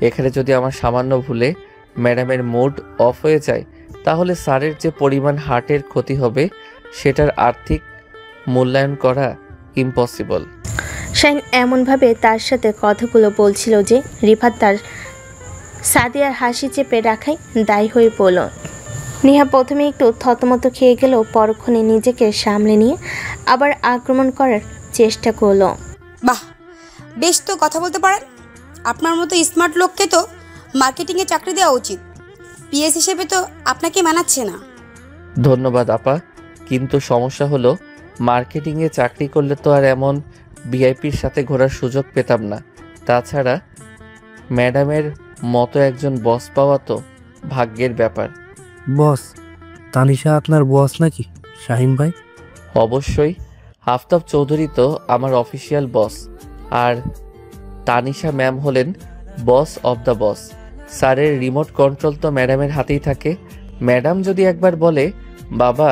এখানে যদি আমার সামান্য ভুলে ম্যাডামের মুড অফ হয়ে যায়, তাহলে স্যারের যে পরিমাণ হার্টের ক্ষতি হবে সেটার আর্থিক মূল্যায়ন করা ইম্পসিবল। শাহিন এমনভাবে তার সাথে কথাগুলো বলছিল যে রিফাত তার সাদিয়ার হাসি চেপে রাখাই দায়ী হয়ে পড়ল। নেহা প্রথমে একটু থতমত খেয়ে গেলেও পরক্ষণে নিজেকে সামলে নিয়ে আবার আক্রমণ করার চেষ্টা করলো। বাহ, বেশ তো কথা বলতে পারেন। আপনার মতো স্মার্ট লোককে তো মার্কেটিংয়ে চাকরি দেওয়া উচিত। পিএস হিসেবে তো আপনাকে মানাচ্ছে না। ধন্যবাদ আপা, কিন্তু সমস্যা হলো মার্কেটিংয়ে চাকরি করলে তো আর এমন ভিআইপির সাথে ঘোরার সুযোগ পেতাম না। তাছাড়া ম্যাডামের মতো একজন বস পাওয়া তো ভাগ্যের ব্যাপার। বস? তানিশা আপনার বস নাকি শাহিন ভাই? অবশ্যই, আফতাব চৌধুরী তো আমার অফিসিয়াল বস, আর তানিশা ম্যাম হলেন বস অফ দ্য বস। স্যারের রিমোট কন্ট্রোল তো ম্যাডামের হাতেই থাকে। ম্যাডাম যদি একবার বলে, বাবা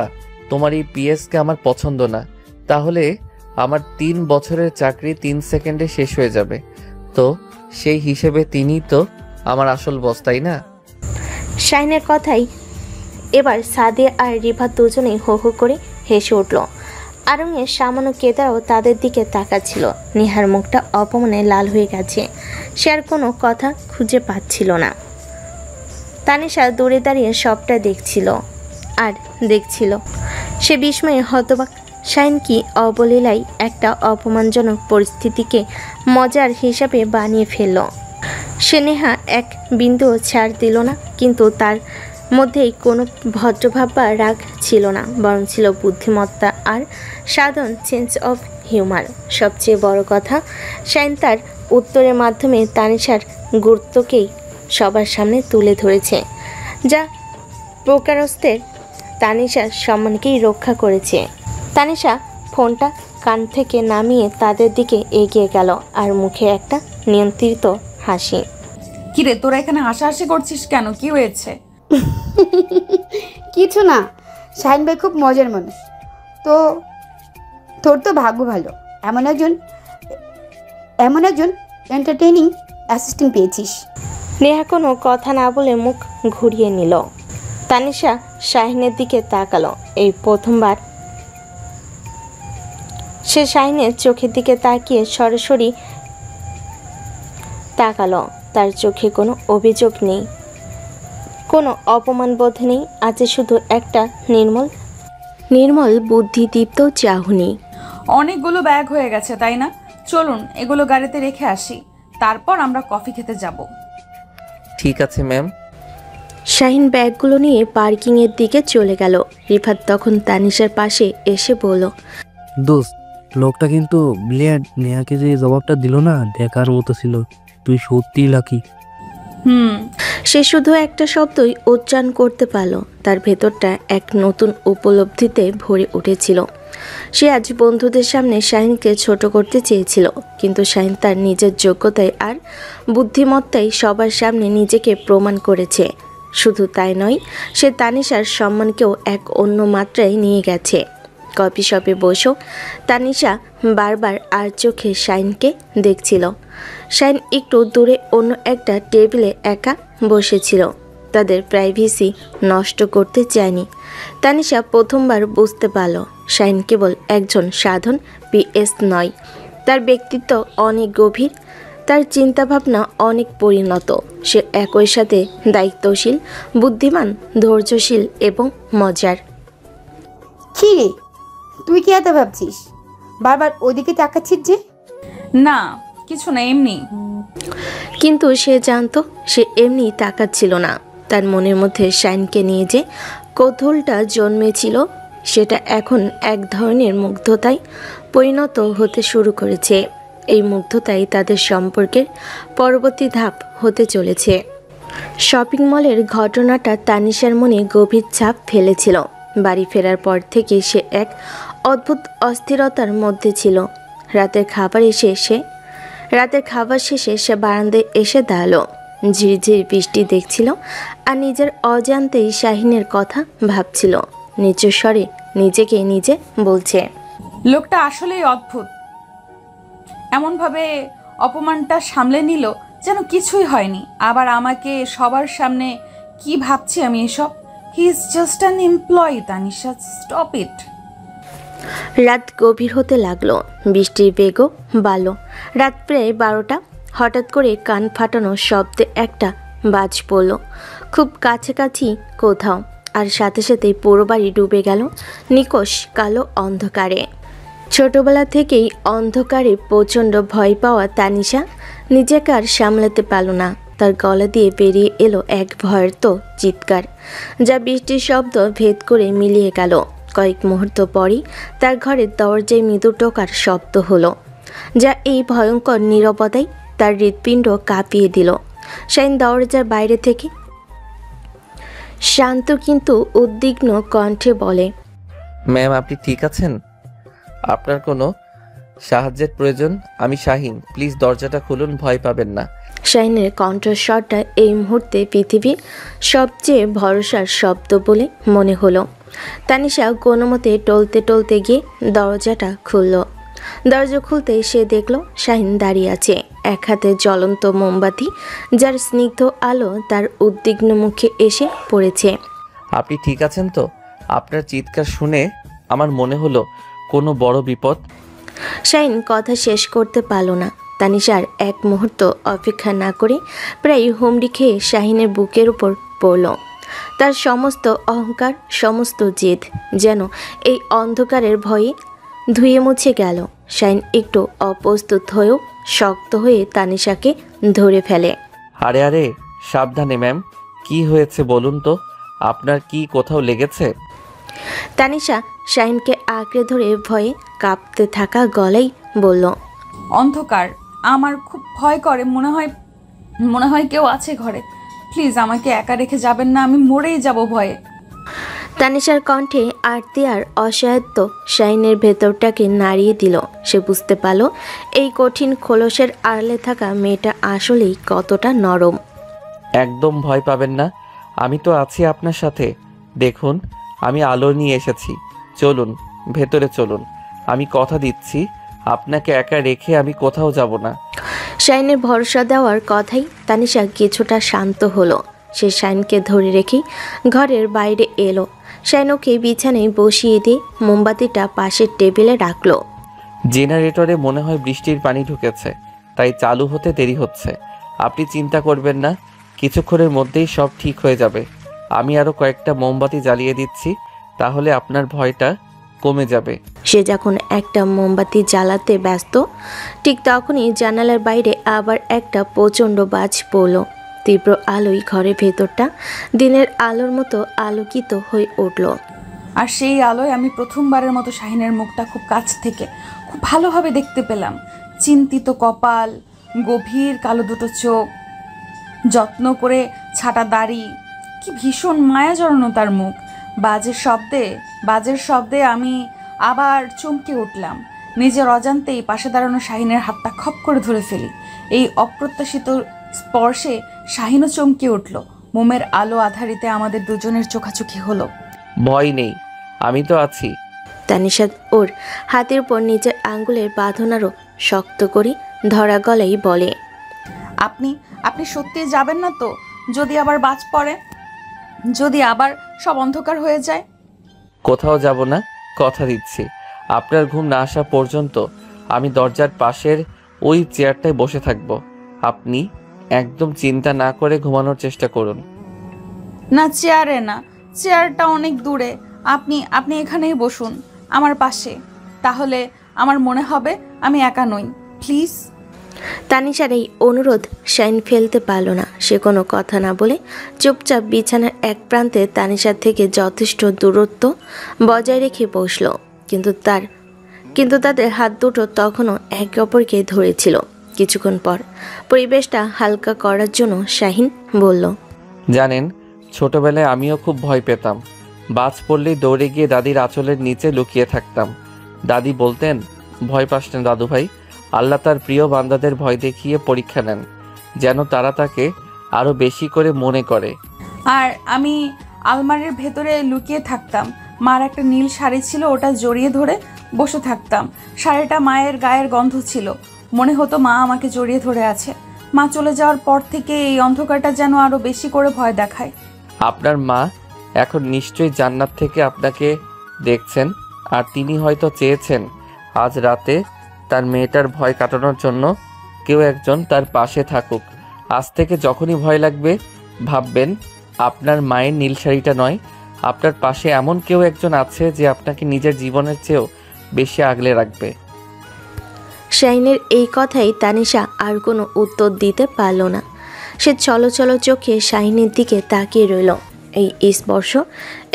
তোমার এই পিএসকে আমার পছন্দ না, তাহলে আমার 3 বছরের চাকরি 3 সেকেন্ডে শেষ হয়ে যাবে। তো সেই হিসেবে তিনিই তো আমার আসল বস, তাই না? শাহিনের কথাই এবার সাদিয়া আর রিফাত দুজনেই হো হো করে হেসে উঠল। আরঙের সামান্য কেদারাও তাদের দিকে তাকাচ্ছিল। নেহার মুখটা অপমানে লাল হয়ে গেছে। সে আর কোনো কথা খুঁজে পাচ্ছিল না। তানিশা দূরে দাঁড়িয়ে সবটা দেখছিল আর দেখছিল। সে বিস্ময়ে হতবাক। শাহিন কি অবলীলায় একটা অপমানজনক পরিস্থিতিকে মজার হিসাবে বানিয়ে ফেলল। সে নেহা এক বিন্দুও ছাড় দিল না, কিন্তু তার মধ্যেই কোনো ভদ্রভাব বা রাগ ছিল না, বরং ছিল বুদ্ধিমত্তা আর সাধারণ সেন্স অফ হিউমার। সবচেয়ে বড় কথা, শাহিন তার উত্তরের মাধ্যমে তানিশার গুরুত্বকেই সবার সামনে তুলে ধরেছে, যা প্রকারস্থের তানিশার সম্মানকেই রক্ষা করেছে। তানিশা ফোনটা কান থেকে নামিয়ে তাদের দিকে এগিয়ে গেল আর মুখে একটা নিয়ন্ত্রিত হাসি। কিরে, তোরা এখানে হাসাহাসি করছিস কেন? কি হয়েছে? কিছু না, শাহিন ভাই খুব মজার মানুষ। তো তোর তো ভাগ্য ভালো, এমন একজন এন্টারটেইনিং অ্যাসিস্ট্যান্ট পেয়েছিস। নেহা কোনো কথা না বলে মুখ ঘুরিয়ে নিল। তানিশা শাহিনের দিকে তাকালো। এই প্রথমবার সে শাহিনের চোখের দিকে তাকিয়ে সরাসরি তাকালো। তার চোখে কোনো অভিযোগ নেই, কোনো অপমানবোধ নেই, আছে শুধু একটা নির্মল বুদ্ধিদীপ্ত চাহনি। অনেকগুলো ব্যাগ হয়ে গেছে, তাই না? চলুন এগুলো গাড়িতে রেখে আসি, তারপর আমরা কফি খেতে যাব। ঠিক আছে ম্যাম। শাহিন ব্যাগগুলো নিয়ে পার্কিংয়ের দিকে চলে গেল। রিফাত তখন তানিশার পাশে এসে বলল, দোস্ত, লোকটা কিন্তু ব্রিলিয়ান্ট। নেহাকে যে জবাবটা দিল না, দেখার মতো ছিল। তুই সত্যিই লাকি। সে শুধু একটা শব্দই উচ্চারণ করতে পারল। তার ভেতরটা এক নতুন উপলব্ধিতে ভরে উঠেছিল। সে আজ বন্ধুদের সামনে শাহিনকে ছোট করতে চেয়েছিল, কিন্তু শাহিন তার নিজের যোগ্যতায় আর বুদ্ধিমত্তায় সবার সামনে নিজেকে প্রমাণ করেছে। শুধু তাই নয়, সে তানিশার সম্মানকেও এক অন্য মাত্রায় নিয়ে গেছে। কফি শপে বসেও তানিশা বারবার আর চোখে শাইনকে দেখছিল। শাইন একটু দূরে অন্য একটা টেবিলে একা বসেছিল। তাদের প্রাইভেসি নষ্ট করতে চায়নি। তানিশা প্রথমবার বুঝতে পারল শাইন কেবল একজন সাধারণ পিএস নয়, তার ব্যক্তিত্ব অনেক গভীর, তার চিন্তাভাবনা অনেক পরিণত। সে একই সাথে দায়িত্বশীল, বুদ্ধিমান, ধৈর্যশীল এবং মজার। কি রে, তুই কি এত ভাবছিস? বারবার ওদিকে তাকাচ্ছিস যে? না কিছু না, এমনি। কিন্তু সে জানতো সে এমনি তাকাচ্ছিল না। তার মনের মধ্যে শাইনকে নিয়ে যে কৌতূহলটা জন্মেছিল সেটা এখন এক ধরনের মুগ্ধতায় পরিণত হতে শুরু করেছে। এই মুগ্ধতাই তাদের সম্পর্কের পরবর্তী ধাপ হতে চলেছে। শপিং মলের ঘটনাটা তানিশার মনে গভীর ছাপ ফেলেছিল। বাড়ি ফেরার পর থেকে সে এক অদ্ভুত অস্থিরতার মধ্যে ছিল। রাতের খাবার শেষে সে বারান্দায় এসে দাঁড়ালো। ঝিরঝির বৃষ্টি দেখছিল আর নিজের অজান্তেই শাহিনের কথা ভাবছিল। নিচু স্বরে নিজেকে নিজে বলছে, লোকটা আসলেই অদ্ভুত। এমনভাবে অপমানটা সামলে নিল যেন কিছুই হয়নি। আবার আমাকে সবার সামনে কি ভাবছি আমি এসব? হি is just an employee. Tanisha, stop it. রাত গভীর হতে লাগলো, বৃষ্টির বেগও বাড়ল। রাত প্রায় 12টা। হঠাৎ করে কান ফাটানো শব্দে একটা বাজ পড়ল খুব কাছাকাছি কোথাও, আর সাথে সাথেই পুরো বাড়ি ডুবে গেল নিকষ কালো অন্ধকারে। ছোটবেলা থেকেই অন্ধকারে প্রচণ্ড ভয় পাওয়া তানিশা নিজেকে আর সামলাতে পারল না। তার গলা দিয়ে বেরিয়ে এলো এক ভয়ার্ত চিৎকার, যা বৃষ্টির শব্দ ভেদ করে মিলিয়ে গেল। কয়েক মুহূর্ত পরই তার ঘরের দরজায় মৃদু টোকার শব্দ হলো, যা এই ভয়ঙ্কর নীরবতায় তার হৃৎপিণ্ড কাঁপিয়ে দিল। শাইন দরজার বাইরে থেকে শান্ত কিন্তু উদ্বিগ্ন কণ্ঠে বলে, ম্যাম আপনি ঠিক আছেন? আপনার কোনো সাহায্যের প্রয়োজন? আমি শাহিন, প্লিজ দরজাটা খুলুন, ভয় পাবেন না। শাইনের কণ্ঠস্বরটা এই মুহূর্তে পৃথিবীর সবচেয়ে ভরসার শব্দ বলে মনে হলো। তানিশা কোনোমতে টলতে টলতে গিয়ে দরজাটা খুলল। দরজা খুলতে সে দেখল শাহিন দাঁড়িয়ে আছে, এক হাতে জ্বলন্ত মোমবাতি, যার স্নিগ্ধ আলো তার উদ্বিগ্ন মুখে এসে পড়েছে। আপনি ঠিক আছেন তো? আপনার চিৎকার শুনে আমার মনে হলো কোনো বড় বিপদ। শাহিন কথা শেষ করতে পারল না। তানিশার এক মুহূর্ত অপেক্ষা না করে প্রায় হুমড়ি খেয়ে শাহিনের বুকের উপর পড়ল। তার সমস্ত অহংকার, সমস্ত জেদ যেন এই অন্ধকারের ভয়ে ধুয়ে মুছে গেল। শাহিন একটু অপ্রস্তুত হয়েও শক্ত হয়ে তানিশাকে ধরে ফেলে। আরে আরে সাবধানে ম্যাম, কি হয়েছে বলুন তো? আপনার কি কোথাও লেগেছে? তানিশা শাহিনকে আঁকড়ে ধরে ভয়ে কাঁপতে থাকা গলায় বলল, অন্ধকার, আমার খুব ভয় করে। মনে হয় কেউ আছে ঘরে। প্লিজ আমাকে একা রেখে যাবেন না, আমি মরেই যাব ভয়ে। তানিশার কণ্ঠে আরতি আর অসহায়ত্ব শাহিনের ভেতরটাকে নাড়িয়ে দিল। সে বুঝতে পারল এই কঠিন খোলসের আড়ালে থাকা মেয়েটা আসলেই কতটা নরম। একদম ভয় পাবেন না, আমি তো আছি আপনার সাথে। দেখুন আমি আলো নিয়ে এসেছি, চলুন ভেতরে চলুন। আমি কথা দিচ্ছি আপনাকে একা রেখে আমি কোথাও যাব না। শাহিনের ভরসা দেওয়ার কথাই তানিশা কিছুটা শান্ত হলো। সে শাহিনকে ধরে রেখেই ঘরের বাইরে এলো। শাহিন ওকে বিছানায় বসিয়ে দিয়ে মোমবাতিটা পাশের টেবিলে রাখলো। জেনারেটরে মনে হয় বৃষ্টির পানি ঢুকেছে, তাই চালু হতে দেরি হচ্ছে। আপনি চিন্তা করবেন না, কিছুক্ষণের মধ্যেই সব ঠিক হয়ে যাবে। আমি আরও কয়েকটা মোমবাতি জ্বালিয়ে দিচ্ছি, তাহলে আপনার ভয়টা কমে যাবে। সে যখন একটা মোমবাতি জ্বালাতে ব্যস্ত, ঠিক তখনই জানালার বাইরে আবার একটা প্রচণ্ড বাজ পড়ল। তীব্র আলোয় ঘরের ভেতরটা দিনের আলোর মতো আলোকিত হয়ে উঠল। আর সেই আলোয় আমি প্রথমবারের মতো শাহিনের মুখটা খুব কাছ থেকে খুব ভালোভাবে দেখতে পেলাম। চিন্তিত কপাল, গভীর কালো দুটো চোখ, যত্ন করে ছাটা দাড়ি, কি ভীষণ মায়া জড়ানো তার মুখ। বাজের শব্দে আমি আবার চমকে উঠলাম। নিজের অজান্তেই পাশে দাঁড়ানো শাহিনের হাতটা খপ করে ধরে ফেলি। এই অপ্রত্যাশিত স্পর্শে শাহিনও চমকে উঠল। মোমের আলো আধারিতে আমাদের দুজনের চোখাচোখি হলো। ভয় নেই, আমি তো আছি। তানিশা ওর হাতের উপর নিজের আঙ্গুলের বাঁধন আরও শক্ত করে ধরা গলায় বলে, আপনি আপনি সত্যি যাবেন না তো? যদি আবার বাজ পড়ে, যদি আবার সব অন্ধকার হয়ে যায়? কোথাও যাব না, কথা দিচ্ছি। আপনার ঘুম না আসা পর্যন্ত আমি দরজার পাশের ওই চেয়ারটায় বসে থাকব। আপনি একদম চিন্তা না করে ঘুমানোর চেষ্টা করুন। না, চেয়ারে না, চেয়ারটা অনেক দূরে। আপনি আপনি এখানেই বসুন আমার পাশে, তাহলে আমার মনে হবে আমি একা নই। প্লিজ। তানিশার এই অনুরোধ শাইন ফেলতে পারল না। সে কোনো কথা না বলে চুপচাপ বিছানার এক প্রান্তে তানিশার থেকে যথেষ্ট দূরত্ব বজায় রেখে বসল। কিন্তু তাদের হাত দুটো তখনও একে অপরকে ধরেছিল। কিছুক্ষণ পর পরিবেশটা হালকা করার জন্য শাহিন বলল, জানেন, ছোটবেলায় আমিও খুব ভয় পেতাম। বাজ পড়লেই দৌড়ে গিয়ে দাদির আঁচলের নিচে লুকিয়ে থাকতাম। দাদি বলতেন, ভয় পাস না দাদু ভাই, আল্লাহ তার প্রিয় বান্দাদের ভয় দেখিয়ে পরীক্ষা নেন, যেন তারা তাকে আরও বেশি করে মনে করে। আর আমি আলমারির ভেতরে লুকিয়ে থাকতাম। মার একটা নীল শাড়ি ছিল, ওটা জড়িয়ে ধরে বসে থাকতাম। শাড়িটা মায়ের গায়ের গন্ধ ছিল, মনে হতো মা আমাকে জড়িয়ে ধরে আছে। মা চলে যাওয়ার পর থেকে এই অন্ধকারটা যেন আরো বেশি করে ভয় দেখায়। আপনার মা এখন নিশ্চয়ই জান্নাত থেকে আপনাকে দেখছেন, আর তিনি হয়তো চেয়েছেন আজ রাতে তার মেয়েটার ভয় কাটানোর জন্য কেউ একজন তার পাশে থাকুক। আজ থেকে যখনই ভয় লাগবে ভাববেন আপনার মায়ের নীল শাড়িটা নয়, আপনার পাশে এমন কেউ একজন আছে যে আপনাকে নিজের জীবনের চেয়েও বেশি আগলে রাখবে। শাইনের এই কথাই তানিশা আর কোনো উত্তর দিতে পারল না। সে চলো চোখে শাহিনের দিকে তাকিয়ে রইল। এই স্পর্শ,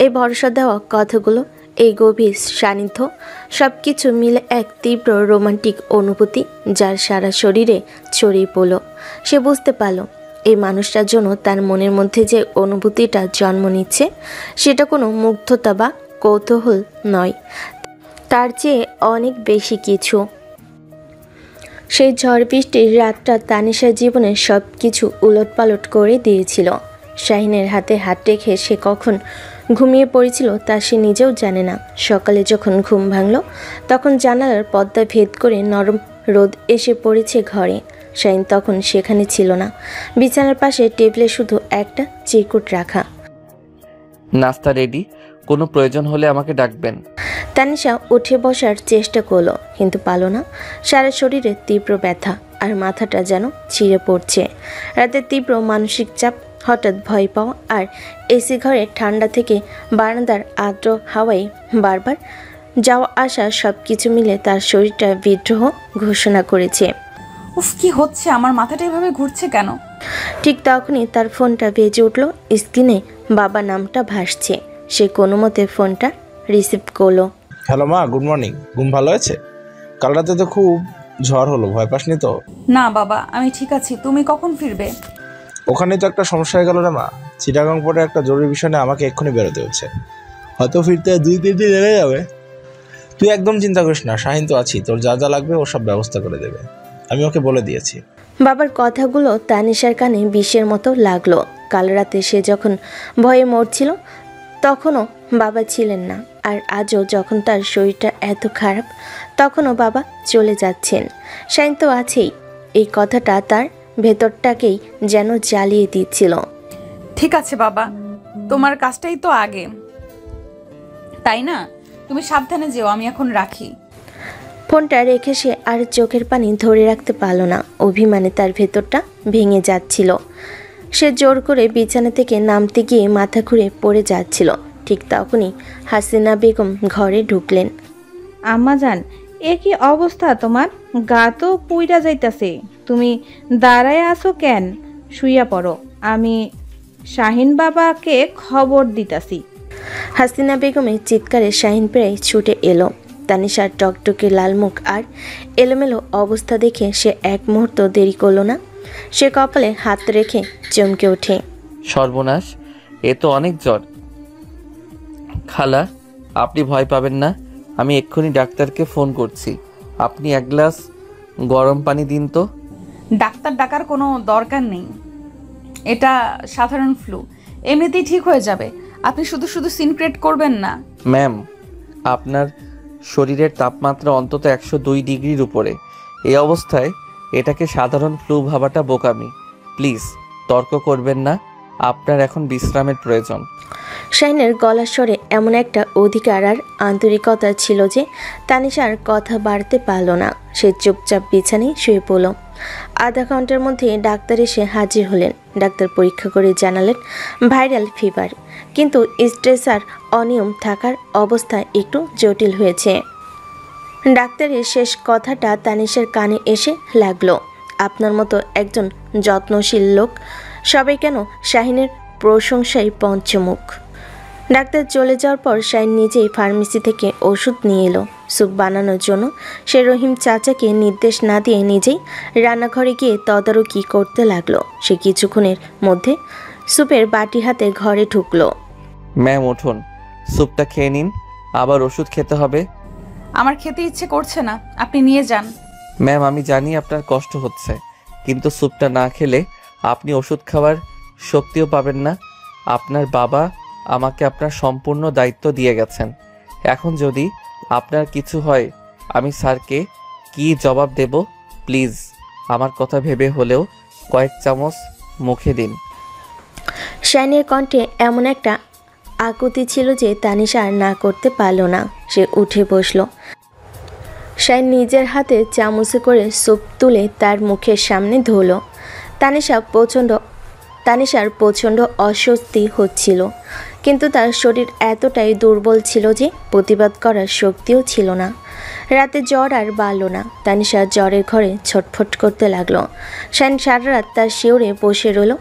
এই ভরসা দেওয়া কথাগুলো, এই গভীর সান্নিধ্য, সব কিছু মিলে এক তীব্র রোমান্টিক অনুভূতি যার সারা শরীরে ছড়িয়ে পড়ল। সে বুঝতে পারল এই মানুষটার জন্য তার মনের মধ্যে যে অনুভূতিটা জন্ম নিচ্ছে সেটা কোনো মুগ্ধতা বা কৌতূহল নয়, তার চেয়ে অনেক বেশি কিছু। সেই ঝড় বৃষ্টির রাতটা তানিশার জীবনের সব কিছু উলটপালট করে দিয়েছিল। শাহিনের হাতে হাত রেখে সে কখন ঘুমিয়ে পড়েছিল তা সে নিজেও জানে না। সকালে যখন ঘুম ভাঙল তখন জানালার পর্দা ভেদ করে নরম রোদ এসে পড়েছে ঘরে। শাহিন তখন সেখানে ছিল না। বিছানার পাশে টেবিলে শুধু একটা চিরকুট রাখা। নাস্তা রেডি, কোনো প্রয়োজন হলে আমাকে ডাকবেন। তানিশা উঠে বসার চেষ্টা করলো, কিন্তু পারল না। সারা শরীরে তীব্র ব্যথা আর মাথাটা যেন ছিঁড়ে পড়ছে। রাতের তীব্র মানসিক চাপ, হঠাৎ ভয় পাওয়া আর এসি ঘরে ঠান্ডা থেকে বারান্দার আর্দ্র হাওয়ায় বারবার যাওয়া আসা সব কিছু মিলে তার শরীরটা বিদ্রোহ ঘোষণা করেছে। উফ, কি হচ্ছে? আমার মাথাটা এভাবে ঘুরছে কেন? ঠিক তখনই তার ফোনটা বেজে উঠল। স্ক্রিনে বাবা নামটা ভাসছে। সে কোনো মতে ফোনটা রিসিভ করলো। হ্যালো মা, গুড মর্নিং। ঘুম ভালো হয়েছে? কাল রাতে তো খুব ঝড় হলো, ভয় পাসনি তো? না বাবা, আমি ঠিক আছি। তুমি কখন ফিরবে? ওখানে তো একটা সমস্যা হয়ে গেল রে মা। চিটাগাং পোর্টে একটা জরুরি বিষয় নিয়ে আমাকে এক্ষুনি বেরোতে হচ্ছে। হয়তো ফিরতে 2-3 দিন লেগে যাবে। তুই একদম চিন্তা করিস না, শাহিন তো আছি, তোর যা যা লাগবে ও সব ব্যবস্থা করে দেবে। আমি ওকে বলে দিয়েছি। বাবার কথাগুলো তানিশার কানে বিষের মতো লাগলো। কাল রাতে সে যখন ভয়ে মরছিল তখনও বাবা ছিলেন না, আর আজও যখন তার শরীরটা এত খারাপ তখনও বাবা চলে যাচ্ছেন। শাহিন তো আছেই, এই কথাটা তার ভেতরটাকেই যেন জ্বালিয়ে দিচ্ছিল। ঠিক আছে বাবা, তোমার কাজটাই তো আগে, তাই না? তুমি সাবধানে যেও, আমি এখন রাখি। ফোনটা রেখে সে আর চোখের পানি ধরে রাখতে পারল না। অভিমানে তার ভেতরটা ভেঙে যাচ্ছিল। সে জোর করে বিছানা থেকে নামতে গিয়ে মাথা ঘুরে পড়ে যাচ্ছিল। ঠিক তখনই হাসিনা বেগম ঘরে ঢুকলেন। আম্মাজান, এ কি অবস্থা তোমার? গা তো পুইরা যাইতাছে। তুমি দাঁড়ায় আছো কেন? শুইয়া পড়ো, আমি শাহিন বাবাকে খবর দিতাছি। হাসিনা বেগমের চিৎকারে শাহিন প্রায় ছুটে এলো। তানিশার টকটকে লাল মুখ আর এলোমেলো অবস্থা দেখে সে এক মুহূর্ত দেরি করলো না। সে কপালে হাত রেখে চমকে ওঠে। সর্বনাশ, এ তো অনেক জ্বর। খালা, আপনি ভয় পাবেন না, আমি এক্ষুনি ডাক্তারকে ফোন করছি। আপনি এক গ্লাস গরম পানি দিন তো। ডাক্তার ডাকার কোনো দরকার নেই, এটা সাধারণ ফ্লু, এমনিতেই ঠিক হয়ে যাবে। আপনি শুধু শুধু সিন ক্রিয়েট করবেন না। ম্যাম, আপনার শরীরের তাপমাত্রা অন্তত 102 ডিগ্রির উপরে। এই অবস্থায় এটাকে সাধারণ ফ্লু ভাবাটা বোকামি। প্লিজ তর্ক করবেন না, আপনার এখন বিশ্রামের প্রয়োজন। শাহিনের গলার স্বরে এমন একটা অধিকার আর আন্তরিকতা ছিল যে তানিশার কথা বাড়তে পারল না। সে চুপচাপ বিছানায় শুয়ে পড়ল। আধা ঘন্টার মধ্যে ডাক্তার এসে হাজির হলেন। ডাক্তার পরীক্ষা করে জানালেন ভাইরাল ফিভার, কিন্তু স্ট্রেসার অনিয়ম থাকার অবস্থা একটু জটিল হয়েছে। ডাক্তারের শেষ কথাটা তানিশার কানে এসে লাগলো, আপনার মতো একজন যত্নশীল লোক সবাই কেন শাহিনের প্রশংসায় পঞ্চমুখ। ডাক্তার চলে যাওয়ার পর শাহিন নিজেই ফার্মেসি থেকে ওষুধ নিয়ে এলো। স্যুপ বানানোর জন্য সে রহিম চাচাকে নির্দেশ না দিয়ে নিজেই রান্নাঘরে গিয়ে তদারকি করতে লাগলো। সে কিছুক্ষণের মধ্যে স্যুপের বাটি হাতে ঘরে ঢুকলো। ম্যাম উঠুন, স্যুপটা খেয়ে নিন, আবার ওষুধ খেতে হবে। আমার খেতে ইচ্ছে করছে না, আপনি নিয়ে যান। ম্যাম আমি জানি আপনার কষ্ট হচ্ছে, কিন্তু স্যুপটা না খেলে আপনি ওষুধ খাওয়ার শক্তিও পাবেন না। আপনার বাবা আমাকে আপনার সম্পূর্ণ দায়িত্ব দিয়ে গেছেন। এখন যদি আপনার কিছু হয় আমি স্যারকে কি জবাব দেব? প্লিজ আমার কথা ভেবে হলেও কয়েক চামচ মুখে দিন। শাহিনের কণ্ঠে এমন একটা আকুতি ছিল যে তানিশা আর না করতে পারল না। সে উঠে বসল। শাহিন নিজের হাতে চামচে করে স্যুপ তুলে তার মুখের সামনে ধরল। তানিশার প্রচণ্ড অস্বস্তি হচ্ছিল, কিন্তু তার শরীর এতটাই দুর্বল ছিল যে প্রতিবাদ করার শক্তিও ছিল না। রাতে জ্বর আর বাড়ল না। তানিশা জ্বরের ঘরে ছটফট করতে লাগলো। শাহিন সারা রাত তার শিওরে বসে রইল।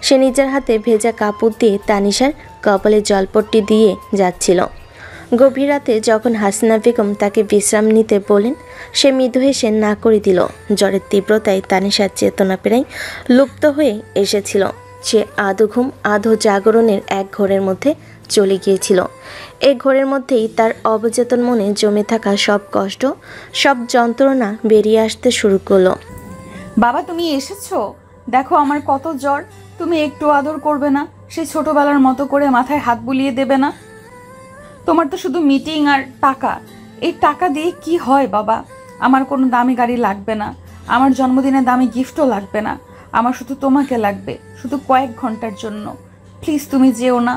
সে নিজের হাতে ভেজা কাপড় দিয়ে তানিশার কপালে জলপট্টি দিয়ে যাচ্ছিল। গভীর রাতে যখন হাসিনা বেগম তাকে বিশ্রাম নিতে বলেন, সে মৃদু হেসে না করে দিল। জ্বরের তীব্রতায় তানিশার চেতনা প্রায় লুপ্ত হয়ে এসেছিল। সে আধো ঘুম আধো জাগরণের এক ঘোরের মধ্যে চলে গিয়েছিল। এই ঘোরের মধ্যেই তার অবচেতন মনে জমে থাকা সব কষ্ট, সব যন্ত্রণা বেরিয়ে আসতে শুরু করলো। বাবা তুমি এসেছো, দেখো আমার কত জ্বর, তুমি একটু আদর করবে না? সেই ছোটবেলার মতো করে মাথায় হাত বুলিয়ে দেবে না? তোমার তো শুধু মিটিং আর টাকা, এই টাকা দিয়ে কি হয় বাবা? আমার কোনো দামি গাড়ি লাগবে না, আমার জন্মদিনে দামি গিফটও লাগবে না, আমার শুধু তোমাকে লাগবে, শুধু কয়েক ঘন্টার জন্য। প্লিজ তুমি যেও না।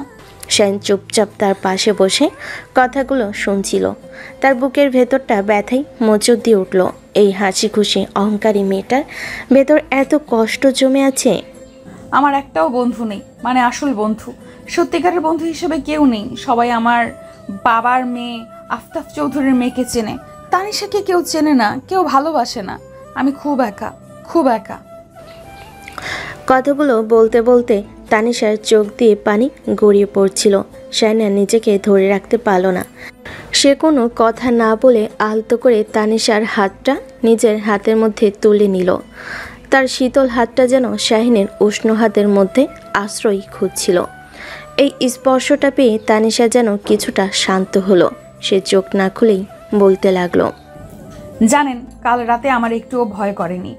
শাহিন চুপচাপ তার পাশে বসে কথাগুলো শুনছিল। তার বুকের ভেতরটা ব্যথায় মোচড় দিয়ে উঠল। এই হাসি খুশি অহংকারী মেয়েটার ভেতর এত কষ্ট জমে আছে। আমার একটাও বন্ধু নেই, মানে আসল বন্ধু, সত্যিকারের বন্ধু হিসেবে কেউ নেই। সবাই আমার বাবার মেয়ে আফতাব চৌধুরীর মেয়েকে চেনে, তানিশাকে কেউ চেনে না, কেউ ভালোবাসে না। আমি খুব একা, খুব একা। কথাগুলো বলতে বলতে তানিশার চোখ দিয়ে পানি গড়িয়ে পড়ছিল। শাহিনা নিজেকে ধরে রাখতে পারল না। সে কোনো কথা না বলে আলতো করে তানিশার হাতটা নিজের হাতের মধ্যে তুলে নিল। তার শীতল হাতটা যেন শাহিনের উষ্ণ হাতের মধ্যে আশ্রয় খুঁজছিল। এই স্পর্শটা পেয়ে তানিশা যেন কিছুটা শান্ত হলো। সে চোখ না খুলেই বলতে লাগলো, জানেন কাল রাতে আমার একটুও ভয় করেনি,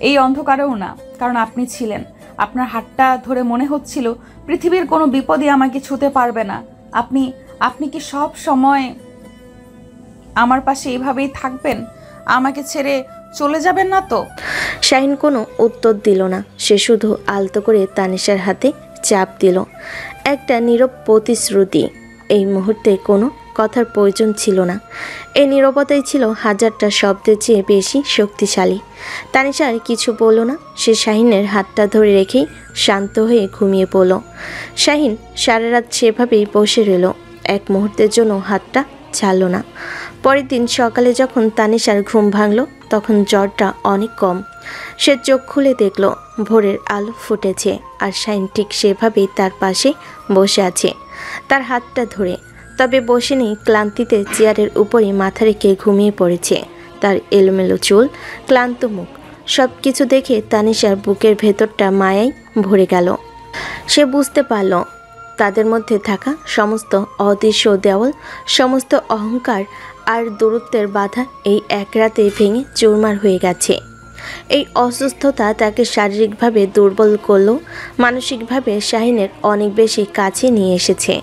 এই অন্ধকারেও না, কারণ আপনি ছিলেন। আপনার হাতটা ধরে মনে হচ্ছিল পৃথিবীর কোনো বিপদই আমাকে ছুঁতে পারবে না। আপনি কি সব সময় আমার পাশে এইভাবেই থাকবেন? আমাকে ছেড়ে চলে যাবেন না তো? শাহিন কোনো উত্তর দিল না। সে শুধু আলতো করে তানিশার হাতে চাপ দিল। একটা নীরব প্রতিশ্রুতি। এই মুহূর্তে কোনো কথার প্রয়োজন ছিল না। এই নীরবতাই ছিল হাজারটা শব্দের চেয়ে বেশি শক্তিশালী। তানিশা আর কিছু বলল না। সে শাহিনের হাতটা ধরে রেখেই শান্ত হয়ে ঘুমিয়ে পড়ল। শাহিন সারা রাত সেভাবেই বসে রইল, এক মুহূর্তের জন্য হাতটা ছাড়ল না। পরের দিন সকালে যখন তানিশার ঘুম ভাঙল, তখন জ্বরটা অনেক কম। সে চোখ খুলে দেখল ভোরের আলো ফুটেছে, আর শাহিন ঠিক সেভাবেই তার পাশে বসে আছে, তার হাতটা ধরে। তবে বসে নেই, ক্লান্তিতে চেয়ারের উপরে মাথা রেখে ঘুমিয়ে পড়েছে। তার এলোমেলো চুল, ক্লান্ত মুখ, সব কিছু দেখে তানিশার বুকের ভেতরটা মায়ায় ভরে গেল। সে বুঝতে পারল তাদের মধ্যে থাকা সমস্ত অদৃশ্য দেওয়াল, সমস্ত অহংকার আর দূরত্বের বাধা এই এক রাতে ভেঙে চুরমার হয়ে গেছে। এই অসুস্থতা তাকে শারীরিকভাবে দুর্বল করলেও মানসিকভাবে শাহিনের অনেক বেশি কাছে নিয়ে এসেছে।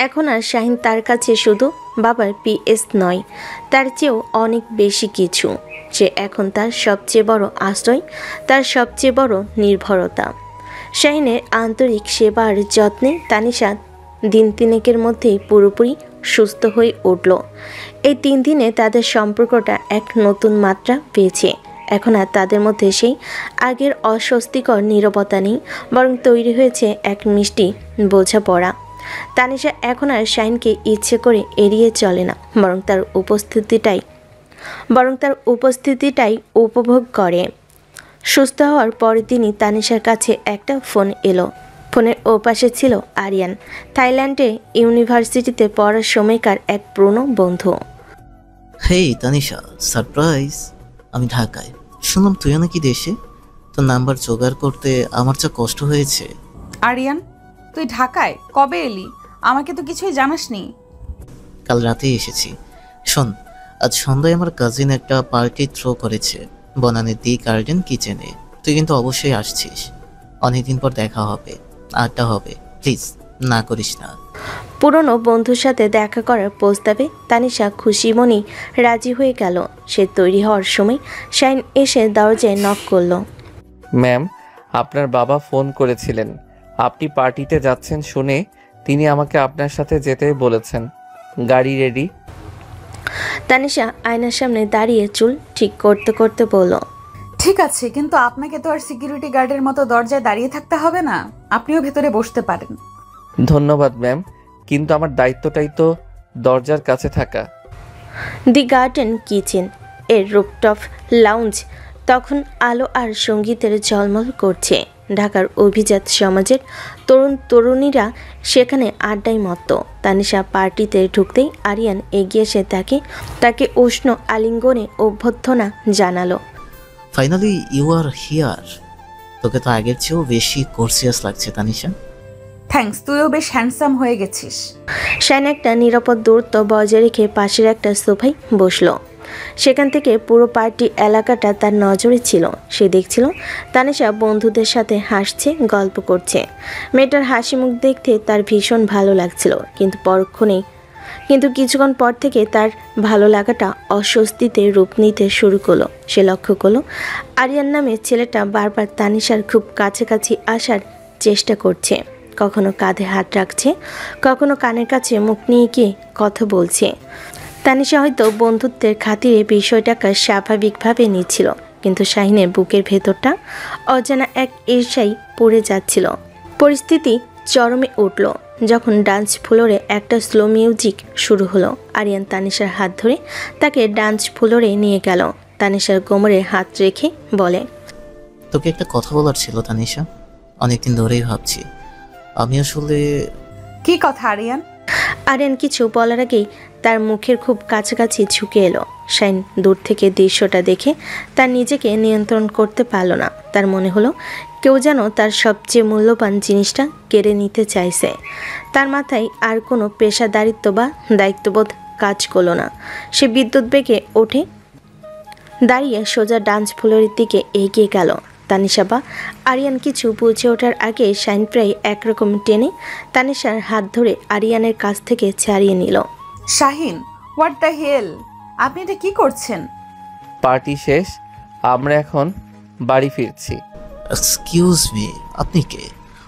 এখন আর শাহিন তার কাছে শুধু বাবার পিএস নয়, তার চেয়েও অনেক বেশি কিছু। সে এখন তার সবচেয়ে বড় আশ্রয়, তার সবচেয়ে বড় নির্ভরতা। শাহিনের আন্তরিক সেবা আর যত্নে তানিশা দিন তিনেকের মধ্যেই পুরোপুরি সুস্থ হয়ে উঠল। এই 3 দিনে তাদের সম্পর্কটা এক নতুন মাত্রা পেয়েছে। এখন আর তাদের মধ্যে সেই আগের অস্বস্তিকর নীরবতা নেই, বরং তৈরি হয়েছে এক মিষ্টি বোঝাপড়া। তানিশা এখন আর শাহিনকে ইচ্ছে করে এড়িয়ে চলে না, বরং তার উপস্থিতিটাই উপভোগ করে। সুস্থ হওয়ার পরের দিনই তানিশার কাছে একটা ফোন এলো। ফোনের ওপাশে ছিল আরিয়ান, থাইল্যান্ডে ইউনিভার্সিটিতে পড়ার সময়কার এক পুরনো বন্ধু। হেই তানিশা, সারপ্রাইজ! আমি ঢাকায়, শুনলাম তুই নাকি দেশে। তোর নাম্বার জোগাড় করতে আমার যা কষ্ট হয়েছে। আরিয়ান, তুই ঢাকায় কবে এলি? আমাকে তো কিছুই জানাসনি। কাল রাতেই এসেছি। শোন, আজ সন্ধ্যায় আমার কাজিন একটা পার্টি থ্রো করেছে বনানীর দি গার্ডেন কিচেনে। তুই কিন্তু অবশ্যই আসছিস। অনেকদিন পর দেখা হবে, আড্ডা হবে, প্লিজ না করিস না। পুরনো বন্ধুর সাথে দেখা করার প্রস্তাবে তানিশা খুশি মনেই রাজি হয়ে গেল। সে তৈরি হওয়ার সময় শাইন এসে দরজায় নক করলো। ম্যাম, আপনার বাবা ফোন করেছিলেন। আপনি পার্টিতে যাচ্ছেন শুনে তিনি আমাকে আপনার সাথে যেতে বলেছেন। গাড়ি রেডি? তানিশা আয়নার সামনে দাঁড়িয়ে চুল ঠিক করতে করতে বলল, ঠিক আছে, কিন্তু আপনাকে তো আর সিকিউরিটি গার্ডের মতো দরজায় দাঁড়িয়ে থাকতে হবে না, আপনিও ভেতরে বসতে পারেন। ধন্যবাদ ম্যাম, কিন্তু আমার দায়িত্বটাই তো দরজার কাছে থাকা। দি গার্ডেন কিচেন এর রুফটপ লাউঞ্জ তখন আলো আর সঙ্গীতের ঝলমল করছে। ঢাকার অভিজাত সমাজের তরুণ তরুণীরা সেখানে আড্ডায় মত্ত। তানিশা পার্টিতে ঢুকতেই আরিয়ান এগিয়ে এসে তাকে উষ্ণ আলিঙ্গনে অভ্যর্থনা জানালো। Finally you are here. তোকে তো আগের চেয়েও বেশি গর্জিয়াস লাগছে তানিশা। থ্যাঙ্কস, তুইও বেশ হ্যান্ডসাম হয়ে গেছিস। শাইন একটা নিরাপদ দূরত্ব বজায় রেখে পাশের একটা সোফায় বসলো। সেখান থেকে পুরো পার্টি এলাকাটা তার নজরে ছিল। সে দেখছিল তানিশা বন্ধুদের সাথে হাসছে, গল্প করছে। মেয়েটার হাসি মুখ দেখতে তার ভীষণ ভালো লাগছিল, কিন্তু কিছুক্ষণ পর থেকে তার ভালো লাগাটা অস্বস্তিতে রূপ নিতে শুরু করলো। সে লক্ষ্য করলো আরিয়ান নামের ছেলেটা বারবার তানিশার খুব কাছাকাছি আসার চেষ্টা করছে। কখনো কাঁধে হাত রাখছে, কখনো কানের কাছে মুখ নিয়ে গিয়ে কথা বলছে। তানিশা হয়তো বন্ধুত্বের খাতিরে বিষয়টাকে স্বাভাবিকভাবে নিচ্ছিল, কিন্তু শাহিনের বুকের ভেতরটা অজানা এক ঈর্ষায় পড়ে যাচ্ছিল। পরিস্থিতি চরমে উঠল যখন ডান্স ফ্লোরে একটা স্লো মিউজিক শুরু হলো। আরিয়ান তানিশার হাত ধরে তাকে ডান্স ফ্লোরে নিয়ে গেল। তানিশার কোমরে হাত রেখে বলে, তোকে একটা কথা বলার ছিল তানিশা, অনেকদিন ধরেই ভাবছি। আমি আসলে... কি কথা আরিয়ান? আরিয়ান কিছু বলার আগেই তার মুখের খুব কাছাকাছি ঝুঁকে এলো। শাইন দূর থেকে দৃশ্যটা দেখে তার নিজেকে নিয়ন্ত্রণ করতে পারল না। তার মনে হলো কেউ যেন তার সবচেয়ে মূল্যবান জিনিসটা কেড়ে নিতে চাইছে। তার মাথায় আর কোনো পেশাদারিত্ব বা দায়িত্ববোধ কাজ করলো না। সে বিদ্যুৎ বেগে ওঠে দাঁড়িয়ে সোজা ডান্স ফ্লোরের দিকে এগিয়ে গেল। তানিশা বা আরিয়ান কিছু বুঝে ওঠার আগে শাইন প্রায় একরকম টেনে তানিশার হাত ধরে আরিয়ানের কাছ থেকে ছাড়িয়ে নিল। শাহিন, হোয়াট দ্য হেল, আপনি এটা কি করছেন? পার্টি শেষ, আমরা এখন বাড়ি ফিরছি। এক্সকিউজ মি, আপনি কে?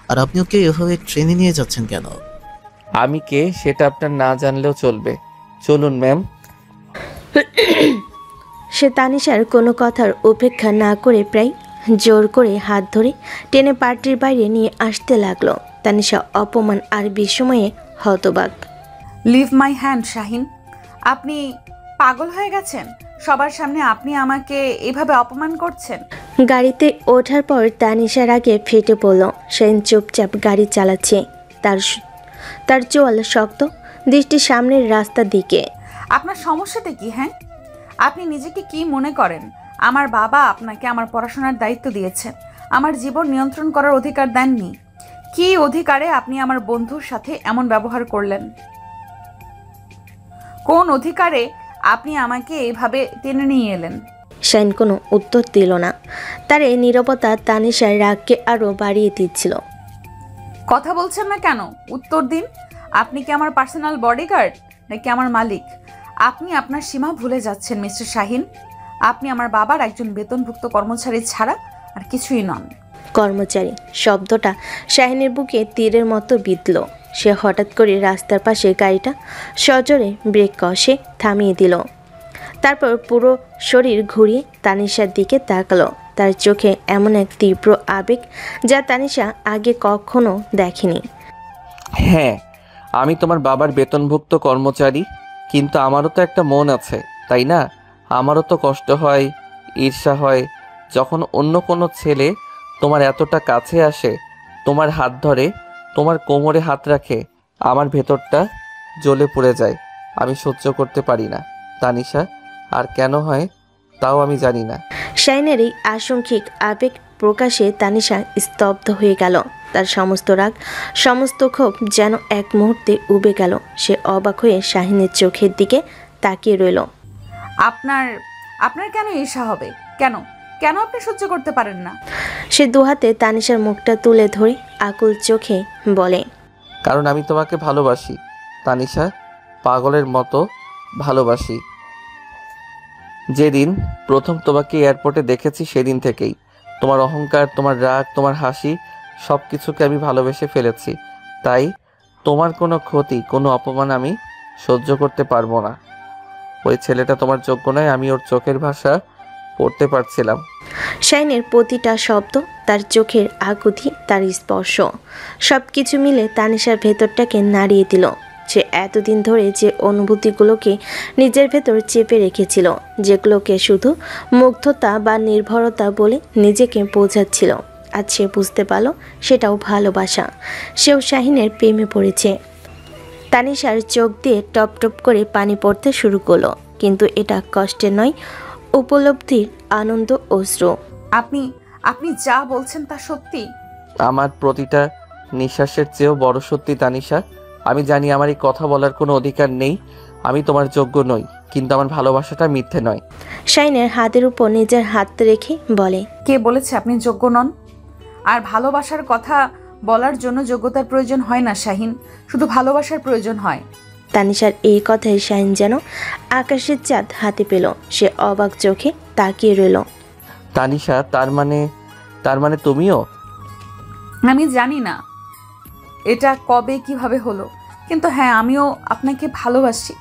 আর আপনি ওকে এভাবে ট্রেনে নিয়ে যাচ্ছেন কেন? আমি কে সেটা আপনার না জানলেও চলবে। চলুন ম্যাম। সে তানিশার কোনো কথার উপেক্ষা না করে প্রায় জোর করে হাত ধরে টেনে পার্টির বাইরে নিয়ে আসতে লাগলো। তানিশা অপমান আর বিস্ময়ে হতবাক। লিভ মাই হ্যান্ড শাহিন, আপনি পাগল হয়ে গেছেন? সবার সামনে আপনি আমাকে এভাবে অপমান করছেন? গাড়িতে ওঠার পর তানিশার আগে ফেটে পড়ল। শাহিন চুপচাপ গাড়ি চালাচ্ছে, তার চোয়াল শক্ত, দৃষ্টি সামনের রাস্তার দিকে। আপনার সমস্যাটা কি? হ্যাঁ, আপনি নিজেকে কি মনে করেন? আমার বাবা আপনাকে আমার পড়াশোনার দায়িত্ব দিয়েছেন, আমার জীবন নিয়ন্ত্রণ করার অধিকার দেননি। কি অধিকারে আপনি আমার বন্ধুর সাথে এমন ব্যবহার করলেন? কোন অধিকারে আপনি আমাকে এভাবে টেনে নিয়ে এলেন? শাইন কোনো উত্তর দিল না। তার এই নীরবতা তানিশার রাগকে আরও বাড়িয়ে দিচ্ছিল। কথা বলছেন না কেন? উত্তর দিন। আপনি কি আমার পার্সোনাল বডিগার্ড নাকি আমার মালিক? আপনি আপনার সীমা ভুলে যাচ্ছেন মিস্টার শাহিন। আপনি আমার বাবার একজন বেতনভুক্ত কর্মচারী ছাড়া আর কিছুই নন। কর্মচারী শব্দটা শাহিনের বুকে তীরের মতো বিঁধল। সে হঠাৎ করে রাস্তার পাশে গাড়িটা সজোরে ব্রেক কষে থামিয়ে দিল। তারপর পুরো শরীর ঘুরিয়ে তানিশার দিকে তাকালো। তার চোখে এমন এক তীব্র আবেগ যা তানিশা আগে কখনো দেখেনি। হ্যাঁ, আমি তোমার বাবার বেতনভুক্ত কর্মচারী, কিন্তু আমারও তো একটা মন আছে, তাই না? আমারও তো কষ্ট হয়, ঈর্ষা হয় যখন অন্য কোনো ছেলে তোমার এতটা কাছে আসে, তোমার হাত ধরে, তোমার কোমরে হাত রাখে। আমার ভেতরটা জ্বলে পুড়ে যায়। আমি সহ্য করতে পারি না তানিশা। আর কেন হয় তাও আমি জানি না। শাহিনের এই আশঙ্কিক আবেগ প্রকাশে তানিশা স্তব্ধ হয়ে গেল। তার সমস্ত রাগ, সমস্ত ক্ষোভ যেন এক মুহূর্তে উবে গেল। সে অবাক হয়ে শাহিনের চোখের দিকে তাকিয়ে রইল। আপনার আপনার কেন ঈর্ষা হবে? কেন কেন আপনি সহ্য করতে পারেন না? সে দুহাতে তানিশার মুখটা তুলে ধরে আকুল চোখে বলে, কারণ আমি তোমাকে ভালোবাসি তানিশা, পাগলের মতো ভালোবাসি। যেদিন প্রথম তোমাকে এয়ারপোর্টে দেখেছি সেদিন থেকেই তোমার অহংকার, তোমার রাগ, তোমার হাসি, সব কিছুকে আমি ভালোবেসে ফেলেছি। তাই তোমার কোনো ক্ষতি, কোনো অপমান আমি সহ্য করতে পারবো না। ওই ছেলেটা তোমার যোগ্য নয়, আমি ওর চোখের ভাষা পড়তে পারছিলাম। শাহিনের প্রতিটা শব্দ, তার চোখের আকুতি, তার স্পর্শ, সব কিছু মিলে তানিশার ভেতরটাকে নাড়িয়ে দিল। সে এতদিন ধরে যে অনুভূতিগুলোকে নিজের ভেতর চেপে রেখেছিল, যেগুলোকে শুধু মুগ্ধতা বা নির্ভরতা বলে নিজেকে বোঝাচ্ছিল, আজ সে বুঝতে পারল সেটাও ভালোবাসা। সেও শাহিনের প্রেমে পড়েছে। তানিশার চোখ দিয়ে টপ টপ করে পানি পড়তে শুরু করলো, কিন্তু এটা কষ্টের নয়, উপলব্ধির আনন্দ অশ্রু। আপনি আপনি যা বলছেন তা সত্যি? আমার প্রতিটা নিঃশ্বাসের চেয়েও বড় সত্যি তানিশা। আমি জানি আমার এই কথা বলার কোনো অধিকার নেই, আমি তোমার যোগ্য নই, কিন্তু আমার ভালোবাসাটা মিথ্যে নয়। শাহিনের হাতের উপর নিজের হাত রেখে বলে, কে বলেছে আপনি যোগ্য নন? আর ভালোবাসার কথা বলার জন্য যোগ্যতার প্রয়োজন হয় না শাহিন, শুধু ভালোবাসার প্রয়োজন হয়। তানিশার এই কথায় শাহিন যেন আকাশের চাঁদ হাতে পেল। সে অবাক চোখে তাকিয়ে রইল। তানিশা, তার মানে তুমিও? আমি জানি না এটা কবে কিভাবে হলো, কিন্তু হ্যাঁ, আমিও আপনাকে ভালোবাসি।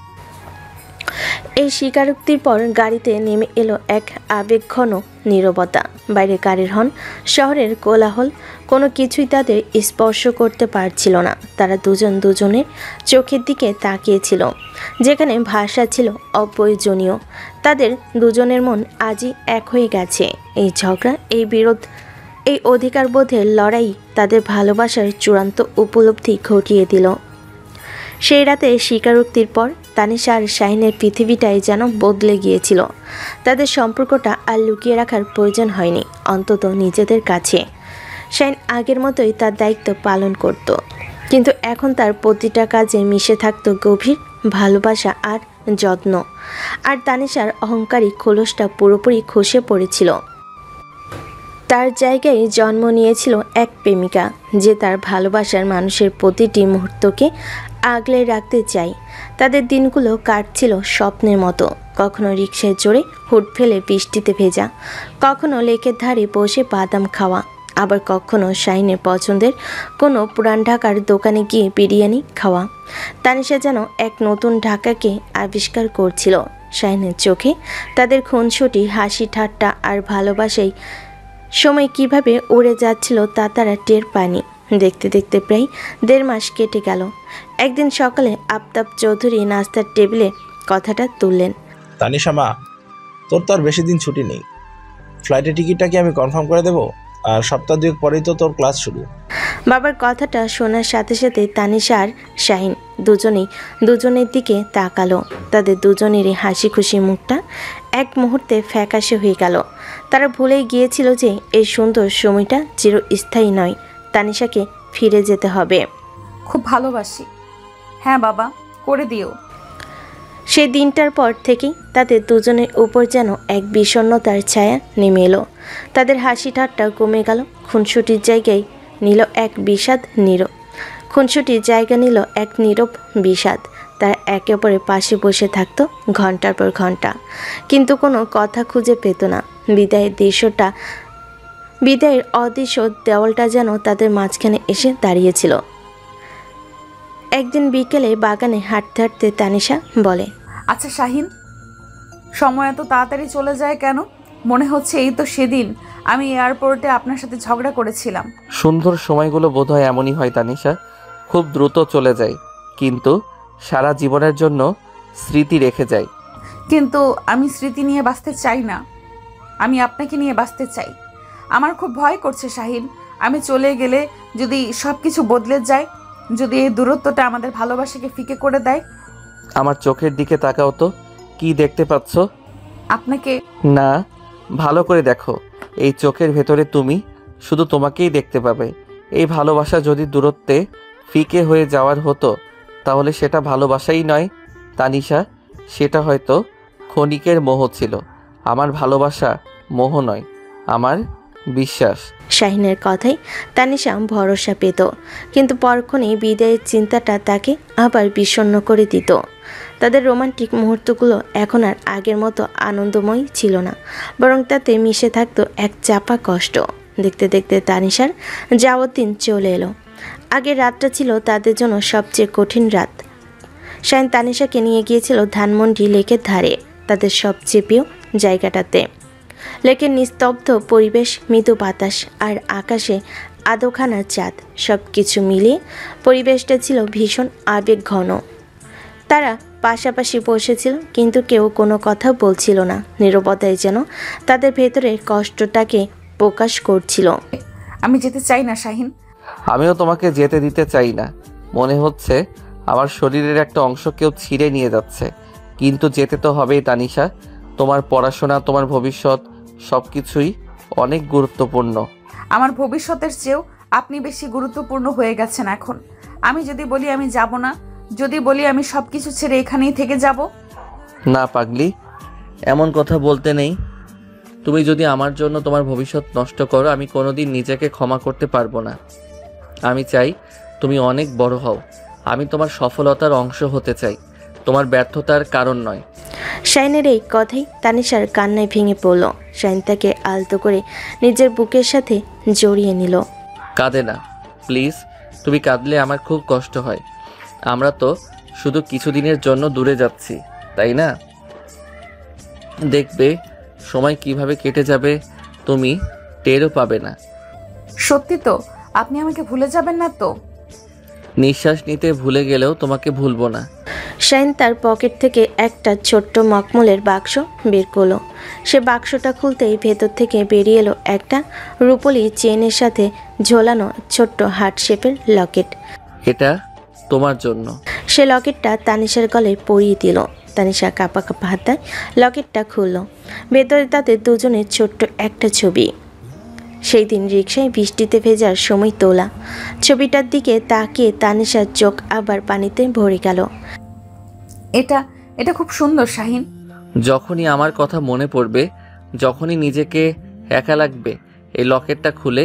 এই স্বীকারোক্তির পর গাড়িতে নেমে এলো এক আবেগঘন নীরবতা। বাইরে গাড়ির হর্ন, শহরের কোলাহল, কোনো কিছুই তাদের স্পর্শ করতে পারছিল না। তারা দুজন দুজনের চোখের দিকে তাকিয়েছিল, যেখানে ভাষা ছিল অপ্রয়োজনীয়। তাদের দুজনের মন আজই এক হয়ে গেছে। এই ঝগড়া, এই বিরোধ, এই অধিকারবোধের লড়াই তাদের ভালোবাসার চূড়ান্ত উপলব্ধি ঘটিয়ে দিল। সেই রাতে স্বীকারোক্তির পর তানিশা আর শাহিনের পৃথিবীটাই যেন বদলে গিয়েছিল। তাদের সম্পর্কটা আর লুকিয়ে রাখার প্রয়োজন হয়নি, অন্তত নিজেদের কাছে। শাহিন আগের মতোই তার দায়িত্ব পালন করত, কিন্তু এখন তার প্রতিটা কাজে মিশে থাকত গভীর ভালোবাসা আর যত্ন। আর তানিশার অহংকারী খোলসটা পুরোপুরি খসে পড়েছিল। তার জায়গায় জন্ম নিয়েছিল এক প্রেমিকা, যে তার ভালোবাসার মানুষের প্রতিটি মুহূর্তকে আগলে রাখতে চাই। তাদের দিনগুলো কাটছিল স্বপ্নের মতো, কখনো রিকশায় চড়ে হুট ফেলে বৃষ্টিতে ভেজা, কখনো লেকের ধারে বসে বাদাম খাওয়া, আবার কখনো শাহিনের পছন্দের কোনো পুরান ঢাকার দোকানে গিয়ে বিরিয়ানি খাওয়া। তানিশা যেন এক নতুন ঢাকাকে আবিষ্কার করছিল। শাহিনের চোখে তাদের খুনসুটি, হাসি ঠাট্টা আর ভালোবাসাই সময় কিভাবে উড়ে যাচ্ছিল তা তারা টের পায়নি। দেখতে দেখতে প্রায় 1.5 মাস কেটে গেল। একদিন সকালে আফতাব চৌধুরী নাস্তার টেবিলে কথাটা তুললেন। তানিশা মা, তোর তো আর বেশি দিন ছুটি নেই। ফ্লাইটের টিকিটটা কি আমি কনফার্ম করে দেবো? আর সপ্তাহ 2 পরেই তো তোর ক্লাস শুরু। বাবার কথাটা শোনার সাথে সাথে তানিশা আর শাহিন দুজনের দিকে তাকালো। তাদের দুজনেরই হাসি খুশি মুখটা এক মুহূর্তে ফ্যাকাশে হয়ে গেল। তারা ভুলেই গিয়েছিল যে এই সুন্দর সময়টা চিরস্থায়ী নয়। তানিশাকে ফিরে যেতে হবে। খুব ভালোবাসি। হ্যাঁ বাবা, করে দিও। সেই দিনটার পর থেকেই তাদের দুজনের উপর যেন এক বিষণ্ণতার ছায়া নেমে এলো। তাদের হাসি ঠাট্টা কমে গেল। খুনসুটির জায়গায় নিল এক বিষাদ নীরব বিষাদ। তারা একে অপরের পাশে বসে থাকতো ঘন্টার পর ঘন্টা, কিন্তু কোনো কথা খুঁজে পেত না। বিদায়ের অদৃশ্য দেওয়ালটা যেন তাদের মাঝখানে এসে দাঁড়িয়েছিল। একদিন বিকেলে বাগানে হাঁটতে হাঁটতে তানিশা বলে, আচ্ছা শাহিন, সময় এত তাড়াতাড়ি চলে যায় কেন? মনে হচ্ছে এই তো সেদিন আমি এয়ারপোর্টে আপনার সাথে ঝগড়া করেছিলাম। সুন্দর সময়গুলো বোধহয় এমনই হয় তানিশা, খুব দ্রুত চলে যায়, কিন্তু সারা জীবনের জন্য স্মৃতি রেখে যায়। কিন্তু আমি স্মৃতি নিয়ে বাঁচতে চাই না, আমি আপনাকে নিয়ে বাঁচতে চাই। আমার খুব ভয় করছে শাহিন, আমি চলে গেলে যদি সব কিছু বদলে যায়, যদি এই দূরত্বটা আমাদের ভালোবাসাকে ফিকে করে দেয়। আমার চোখের দিকে তাকাও তো, কি দেখতে পাচ্ছ? আপনাকে না, ভালো করে দেখো, এই চোখের ভেতরে তুমি, শুধু তোমাকেই দেখতে পাবে। এই ভালোবাসা যদি দূরত্বে ফিকে হয়ে যাওয়ার হতো তাহলে সেটা ভালোবাসাই নয় তানিশা, সেটা হয়তো ক্ষণিকের মোহ ছিল। আমার ভালোবাসা মোহ নয়, আমার বিশ্বাস। শাহিনের কথাই তানিশা ভরসা পেত, কিন্তু পরক্ষণেই বিদায়ের চিন্তাটা তাকে আবার বিষণ্ণ করে দিত। তাদের রোমান্টিক মুহূর্তগুলো এখন আর আগের মতো আনন্দময় ছিল না, বরং তাতে মিশে থাকতো এক চাপা কষ্ট। দেখতে দেখতে তানিশার যাওয়ার দিন চলে এলো। আগের রাতটা ছিল তাদের জন্য সবচেয়ে কঠিন রাত। শাহিন তানিশাকে নিয়ে গিয়েছিল ধানমন্ডি লেকের ধারে, তাদের সবচেয়ে প্রিয় জায়গাটাতে। লেকের নিস্তব্ধ পরিবেশ, মৃদু বাতাস আর আকাশে আদোখানা চাঁদ, সব কিছু মিলিয়ে পরিবেশটা ছিল ভীষণ আবেগ ঘন। তারা পাশাপাশি বসেছিল, কিন্তু কেউ কোনো কথা বলছিল না। নীরবতায় যেন তাদের ভেতরের কষ্টটাকে প্রকাশ করছিল। আমি যেতে চাই না শাহিন। আমিও তোমাকে যেতে দিতে চাই না। মনে হচ্ছে আমার শরীরের একটা অংশ কেউ ছিঁড়ে নিয়ে যাচ্ছে, কিন্তু যেতে তো হবেই তানিশা। তোমার পড়াশোনা, তোমার ভবিষ্যৎ, সব কিছুই অনেক গুরুত্বপূর্ণ। আমার ভবিষ্যতের চেয়েও আপনি বেশি গুরুত্বপূর্ণ হয়ে গেছেন এখন। আমি যদি বলি আমি যাব না, যদি বলি আমি সব কিছু ছেড়ে এখানেই থেকে যাব। না পাগলি, এমন কথা বলতে নেই। তুমি যদি আমার জন্য তোমার ভবিষ্যৎ নষ্ট করো, আমি কোনোদিন নিজেকে ক্ষমা করতে পারবো না। আমি চাই তুমি অনেক বড় হও, আমি তোমার সফলতার অংশ হতে চাই, তোমার ব্যর্থতার কারণ নয়। শাহিনের এই কথাই তানিশার কান্নায় ভেঙে পড়ল। শাহিন তাকে আলতো করে নিজের বুকের সাথে জড়িয়ে নিল। কাঁদে না প্লিজ, তুমি কাঁদলে আমার খুব কষ্ট হয়। আমরা তো শুধু কিছুদিনের জন্য দূরে যাচ্ছি, তাই না? দেখবে সময় কিভাবে কেটে যাবে তুমি টেরও পাবে না। সত্যি তো? আপনি আমাকে ভুলে যাবেন না তো? নিঃশ্বাস নিতে ভুলে গেলেও তোমাকে ভুলবো না। শাহিন তার পকেট থেকে একটা ছোট্ট মখমলের বাক্স বের করলো। সে বাক্সটা খুলতেই ভেতর থেকে বেরিয়ে এলো একটা রূপোলি চেনের সাথে ঝোলানো ছোট্ট হার্ট শেপের লকেট। এটা তোমার জন্য। সে লকেটটা তানিশার গলায় পরিয়ে দিল। তানিশা কাঁপা কাঁপা হাতায় লকেটটা খুলল। ভেতরে তাদের দুজনের ছোট্ট একটা ছবি। সেই দিন রিকশায় বৃষ্টিতে ভেজার সময় তোলা ছবিটার দিকে তাকিয়ে তানিশার চোখ আবার পানিতে ভরে গেল। এটা খুব সুন্দর শাহিন। যখনই আমার কথা মনে পড়বে, যখনই নিজেকে একা লাগবে, এই লকেটটা খুলে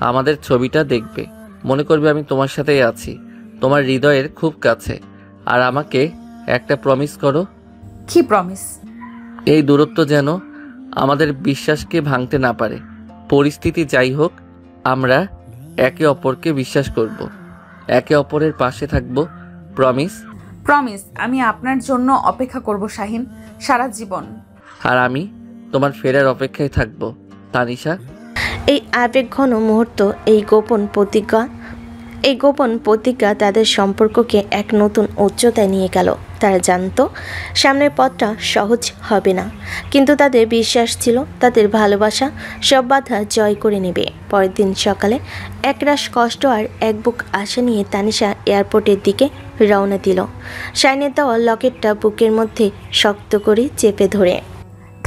আমাদের ছবিটা দেখবে, মনে করবে আমি তোমার সাথেই আছি, তোমার হৃদয়ের খুব কাছে। আর আমাকে একটা প্রমিস করো। কি প্রমিস? এই দূরত্ব যেন আমাদের বিশ্বাসকে ভাঙতে না পারে। পরিস্থিতি যাই হোক, আমরা একে অপরকে বিশ্বাস করব, একে অপরের পাশে থাকব। প্রমিস? প্রমিস। আমি আপনার জন্য অপেক্ষা করব শাহিন, সারা জীবন। আর আমি তোমার ফেরার অপেক্ষায় থাকব তানিশা। এই আবেগঘন মুহূর্ত, এই গোপন প্রতিজ্ঞা তাদের সম্পর্ককে এক নতুন উচ্চতায় নিয়ে গেল। তারা জানতো সামনের পথটা সহজ হবে না, কিন্তু তাদের বিশ্বাস ছিল তাদের ভালোবাসা সব বাধা জয় করে নেবে। পরের দিন সকালে একরাশ কষ্ট আর এক বুক আশা নিয়ে তানিশা এয়ারপোর্টের দিকে রওনা দিল। শাইনের দেওয়া লকেটটা বুকের মধ্যে শক্ত করে চেপে ধরে।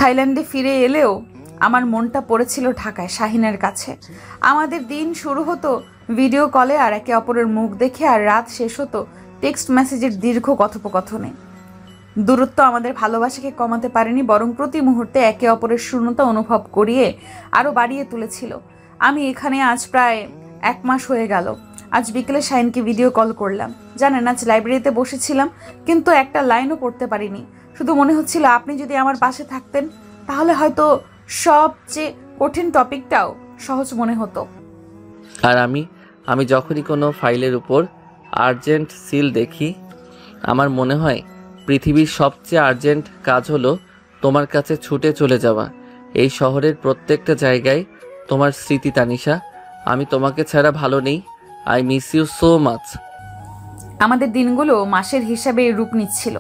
থাইল্যান্ডে ফিরে এলেও আমার মনটা পড়েছিল ঢাকায় শাহিনের কাছে। আমাদের দিন শুরু হতো ভিডিও কলে আর একে অপরের মুখ দেখে, আর রাত শেষ হতো টেক্সট মেসেজের দীর্ঘ কথোপকথনে। দূরত্ব আমাদের ভালোবাসাকে কমাতে পারেনি, বরং প্রতি মুহূর্তে একে অপরের শূন্যতা অনুভব করিয়ে আরও বাড়িয়ে তুলেছিল। আমি এখানে আজ প্রায় 1 মাস হয়ে গেল। আজ বিকেলে শাহিনকে ভিডিও কল করলাম। জানেন আজ লাইব্রেরিতে বসেছিলাম, কিন্তু একটা লাইনও পড়তে পারিনি। শুধু মনে হচ্ছিল আপনি যদি আমার পাশে থাকতেন তাহলে হয়তো সবচেয়ে কঠিন টপিকটাও সহজ মনে হতো। আর আমি যখনই কোনো ফাইলের উপর আর্জেন্ট সিল দেখি, আমার মনে হয় পৃথিবীর সবচেয়ে আর্জেন্ট কাজ হলো তোমার কাছে ছুটে চলে যাওয়া। এই শহরের প্রত্যেকটা জায়গায় তোমার স্মৃতি তানিশা। আমি তোমাকে ছাড়া ভালো নেই। I miss you so much. আমাদের দিনগুলো মাসের হিসাবে রূপ নিচ্ছিল।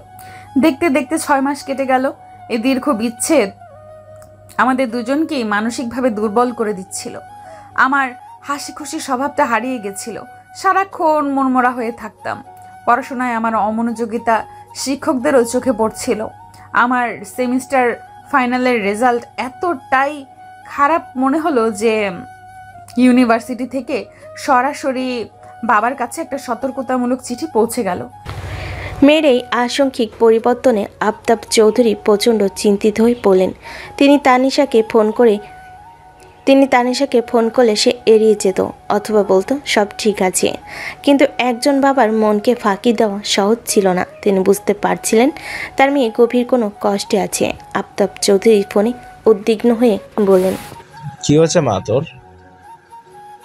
দেখতে দেখতে 6 মাস কেটে গেল। এই দীর্ঘ বিচ্ছেদ আমাদের দুজনকেই মানসিকভাবে দুর্বল করে দিচ্ছিল। আমার হাসি খুশি স্বভাবটা হারিয়ে গেছিল। সারাক্ষণ মনমরা হয়ে থাকতাম। পড়াশোনায় আমার অমনোযোগিতা শিক্ষকদেরও চোখে পড়ছিল। আমার সেমিস্টার ফাইনালের রেজাল্ট এতটাই খারাপ মনে হলো যে ইউনিভার্সিটি থেকে সরাসরি বাবার কাছে একটা সতর্কতামূলক চিঠি পৌঁছে গেল। মেয়ের এই আংশিক পরিবর্তনে আফতাব চৌধুরী প্রচণ্ড চিন্তিত হয়ে পড়লেন। তিনি তানিশাকে ফোন করলে সে এড়িয়ে যেত অথবা বলতো সব ঠিক আছে। কিন্তু একজন বাবার মনকে ফাঁকি দেওয়া সহজ ছিল না। তিনি বুঝতে পারছিলেন তার মেয়ে গভীর কোনো কষ্টে আছে। আফতাব চৌধুরী ফোনে উদ্বিগ্ন হয়ে বললেন, কি হয়েছে মা, তোর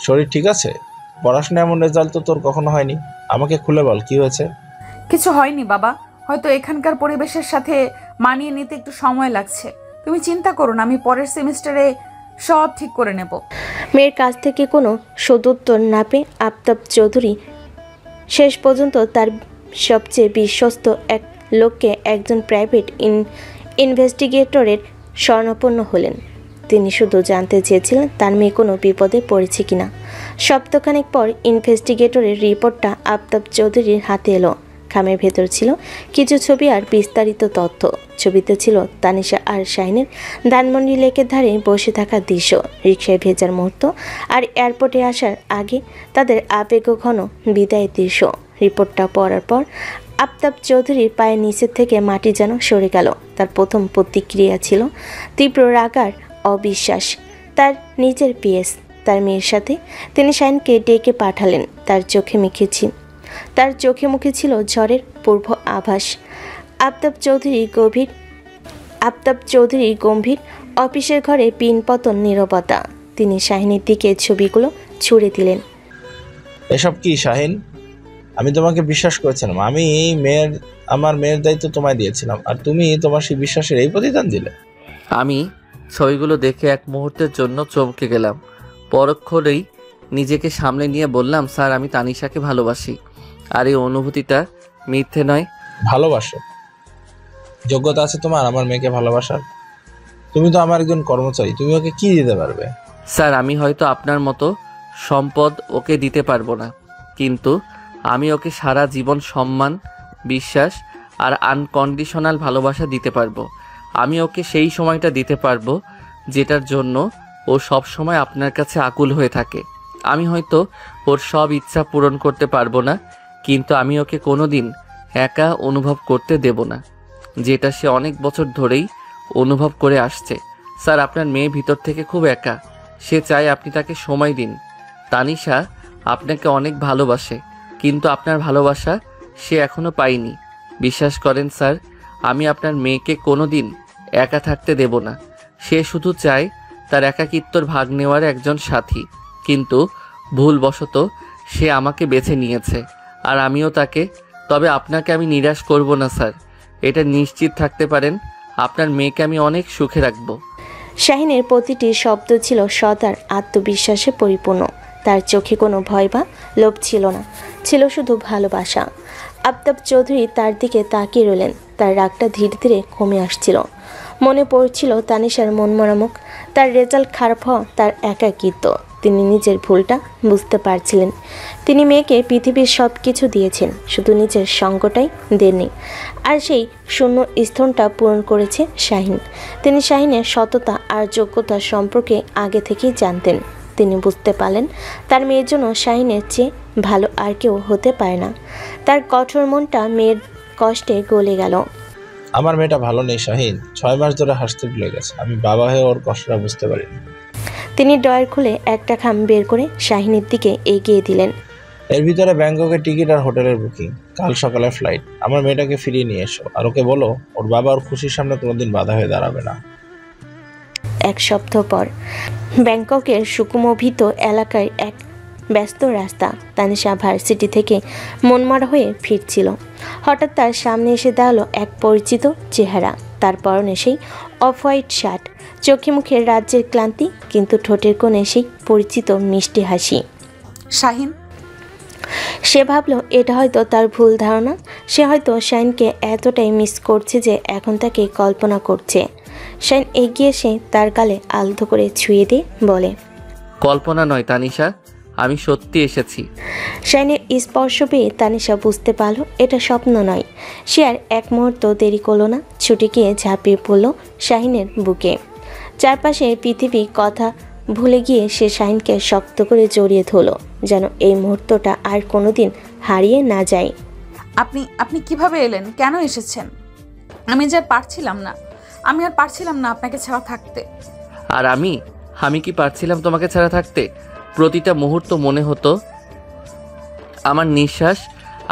শরীর ঠিক আছে? পড়াশোনা এমন রেজাল্ট তো তোর কখনো হয়নি। আমাকে খুলে বল, কি হয়েছে? কিছু হয়নি বাবা, হয়তো এখানকার পরিবেশের সাথে মানিয়ে নিতে একটু সময় লাগছে। তুমি চিন্তা করো না, আমি পরের সেমিস্টারে সব ঠিক করে নেব। মেয়ের কাছ থেকে কোনো সদুত্তর না পেয়ে আফতাব চৌধুরী শেষ পর্যন্ত তার সবচেয়ে বিশ্বস্ত এক লোককে একজন প্রাইভেট ইনভেস্টিগেটরের শরণাপন্ন হলেন। তিনি শুধু জানতে চেয়েছিলেন তার মেয়ে কোনো বিপদে পড়েছে কিনা। সপ্তাহখানেক পর ইনভেস্টিগেটরের রিপোর্টটা আফতাব চৌধুরীর হাতে এলো। খামের ভেতর ছিল কিছু ছবি আর বিস্তারিত তথ্য। ছবিতে ছিল তানিশা আর শাহিনের ধানমন্ডি লেকের ধারে বসে থাকার দৃশ্য, রিকশায় ভেজার মুহূর্ত আর এয়ারপোর্টে আসার আগে তাদের আবেগঘন বিদায়ের দৃশ্য। রিপোর্টটা পড়ার পর আফতাব চৌধুরীর পায়ের নিচের থেকে মাটি যেন সরে গেল। তার প্রথম প্রতিক্রিয়া ছিল তীব্র রাগ আর অবিশ্বাস। তার নিজের পিএস, তার মেয়ের সাথে তিনি শাহিনকে ডেকে পাঠালেন। তার চোখে মুখে ছিল ঝড়ের পূর্ব আভাস। আফতাব চৌধুরী গম্ভীর অফিসের ঘরে পিনপতন নীরবতা। তিনি শাহিনের দিকে ছবিগুলো ছুড়ে দিলেন। এসব কি শাহিন? আমি তোমাকে বিশ্বাস করেছিলাম। আমার মেয়ের দায়িত্ব তোমায় দিয়েছিলাম, আর তুমি তোমার সেই বিশ্বাসের এই প্রতিদান দিলে। আমি ছবিগুলো দেখে এক মুহূর্তের জন্য চমকে গেলাম। পরক্ষণেই নিজেকে সামলে নিয়ে বললাম, স্যার আমি তানিশাকে ভালোবাসি, আর এই অনুভূতিটা মিথ্যে নয়। ভালোবাসো? যোগ্যতা আছে তোমার আমার মেয়েকে ভালোবাসার? তুমি তো আমার একজন কর্মচারী, তুমি ওকে কি দিতে পারবে? স্যার আমি হয়তো আপনার মতো সম্পদ ওকে দিতে পারবো না, কিন্তু আমি ওকে সারা জীবন সম্মান, বিশ্বাস আর আনকন্ডিশনাল ভালোবাসা দিতে পারবো। আমি ওকে সেই সময়টা দিতে পারবো যেটার জন্য ও সব সময় আপনার কাছে আকুল হয়ে থাকে। আমি হয়তো ওর সব ইচ্ছা পূরণ করতে পারবো না, কিন্তু আমি ওকে কোনোদিন একা অনুভব করতে দেব না, যেটা সে অনেক বছর ধরেই অনুভব করে আসছে। স্যার আপনার মেয়ে ভিতর থেকে খুব একা, সে চায় আপনি তাকে সময় দিন। তানিশা আপনাকে অনেক ভালোবাসে, কিন্তু আপনার ভালোবাসা সে এখনো পায়নি। বিশ্বাস করেন স্যার, আমি আপনার মেয়েকে কোনোদিন একা থাকতে দেব না। সে শুধু চায় তার একাকিত্বর ভাগ নেওয়ার একজন সাথী, কিন্তু ভুলবশত সে আমাকে বেছে নিয়েছে, আর আমিও তাকে। তবে আপনাকে আমি নিরাশ করব না স্যার, এটা নিশ্চিত থাকতে পারেন। আপনার মেয়েকে আমি অনেক সুখে রাখব। শাহিনের প্রতিটি শব্দ ছিল সৎ আর আত্মবিশ্বাসে পরিপূর্ণ। তার চোখে কোনো ভয় বা লোভ ছিল না, ছিল শুধু ভালোবাসা। আফতাব চৌধুরী তার দিকে তাকিয়ে রইলেন। তার রাগটা ধীরে ধীরে কমে আসছিল। মনে পড়ছিল তানিশার মনমরা মুখ, তার রেজাল্ট খারাপ হওয়া, তার একাকিত্ব। তিনি নিজের ভুলটা বুঝতে পারছিলেন। তিনি মেয়েকে পৃথিবীর সব কিছু দিয়েছেন, শুধু নিজের সঙ্গটাই দেননি। আর সেই শূন্য স্থানটা পূরণ করেছে শাহিন। তিনি শাহিনের সততা আর যোগ্যতা সম্পর্কে আগে থেকেই জানতেন। তিনি বুঝতে পারলেন তার মেয়ের জন্য শাহিনের চেয়ে ভালো আর কেউ হতে পারে না। তার কঠোর মনটা মেয়ের কষ্টে গলে গেল। আমার মেয়েটা ভালো নেই শাহিন, 6 মাস ধরে হাসতে ভুলে গেছে। আমি বাবা হয়ে ওর কষ্টটা বুঝতে পারিনি। তিনি ড্রয়ার খুলে একটা খাম বের করে শাহিনের দিকে এগিয়ে দিলেন। এর ভিতরে ব্যাংককের টিকিট আর হোটেলের বুকিং, কাল সকালে ফ্লাইট। আমার মেয়েটাকে ফিরিয়ে নিয়ে এসো, আর ওকে বলো ওর বাবা ওর খুশির সামনে কোনোদিন বাধা হয়ে দাঁড়াবে না। এক সপ্তাহ পর ব্যাংককের সুকুমভিত এলাকায় এক ব্যস্ত রাস্তা। তানিশা ভার্সিটি থেকে মনমরা হয়ে ফিরছিল। হঠাৎ তার সামনে এসে দাঁড়ালো এক পরিচিত চেহারা। তার পরনে সেই অফ হোয়াইট শার্ট, চোখে মুখে রাজ্যের ক্লান্তি, কিন্তু ঠোঁটের কোণে সেই পরিচিত মিষ্টি হাসি। শাহিন। সে ভাবল এটা হয়তো তার ভুল ধারণা। সে হয়তো শাহিনকে এতটাই মিস করছে যে এখন তাকে কল্পনা করছে। শাহিন এগিয়ে এসে তার গালে আলতো করে ছুঁয়ে দিয়ে বলে, কল্পনা নয় তানিশা, আমি সত্যি এসেছি। শাহিনের স্পর্শ পেয়ে তানিশা বুঝতে পারল এটা স্বপ্ন নয়। সে আর এক মুহূর্ত দেরি করল না, ছুটে গিয়ে ঝাঁপিয়ে পড়ল শাহিনের বুকে। চারপাশে পৃথিবী কথা ভুলে গিয়ে সে শাহিনকে শক্ত করে জড়িয়ে ধরল, যেন এই মুহূর্তটা আর কোনোদিন হারিয়ে না যায়। আপনি কিভাবে এলেন? কেন এসেছেন? আমি যে পারছিলাম না, আমি আর পারছিলাম না আপনাকে ছাড়া থাকতে। আর আমি কি পারছিলাম তোমাকে ছাড়া থাকতে? প্রতিটা মুহূর্ত মনে হতো আমার নিঃশ্বাস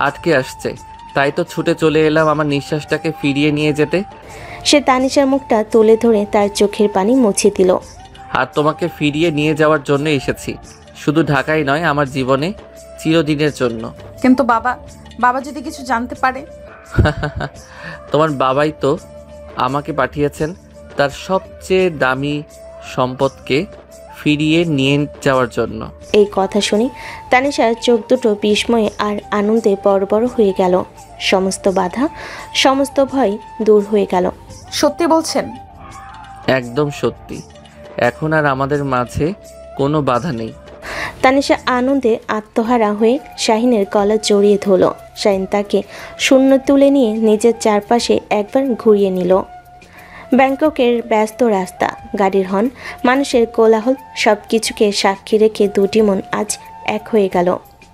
আটকে আসছে, তাই তো ছুটে চলে এলাম আমার নিঃশ্বাসটাকে ফিরিয়ে নিয়ে যেতে। সে তানিশার মুখটা তুলে ধরে তার চোখের পানি মুছে দিল। আর তোমাকে ফিরিয়ে নিয়ে যাওয়ার জন্য এসেছি, শুধু ঢাকায় নয়, আমার জীবনে চিরদিনের জন্য। কিন্তু বাবা যদি কিছু জানতে পারে? তোমার বাবাই তো আমাকে পাঠিয়েছেন তার সবচেয়ে দামি সম্পদকে ফিরিয়ে নিয়ে যাওয়ার জন্য। এই কথা শুনে তানিশার চোখ দুটো বিস্ময়ে আর আনন্দে বড় বড় হয়ে গেল। সমস্ত বাধা, সমস্ত ভয় দূর হয়ে গেল। সত্যি বলছেন? একদম সত্যি। এখন আর আমাদের মাঝে কোনো বাধা নেই। তানিশা আনন্দে আত্মহারা হয়ে শাহিনের গলা জড়িয়ে ধরল। শাহিন তাকে শূন্য তুলে নিয়ে নিজের চারপাশে একবার ঘুরিয়ে নিল। ব্যাংককের ব্যস্ত রাস্তা, গাড়ির হর্ন, মানুষের কোলাহল, সব কিছুকে সাক্ষী রেখে দুটি মন আজ এক হয়ে গেল।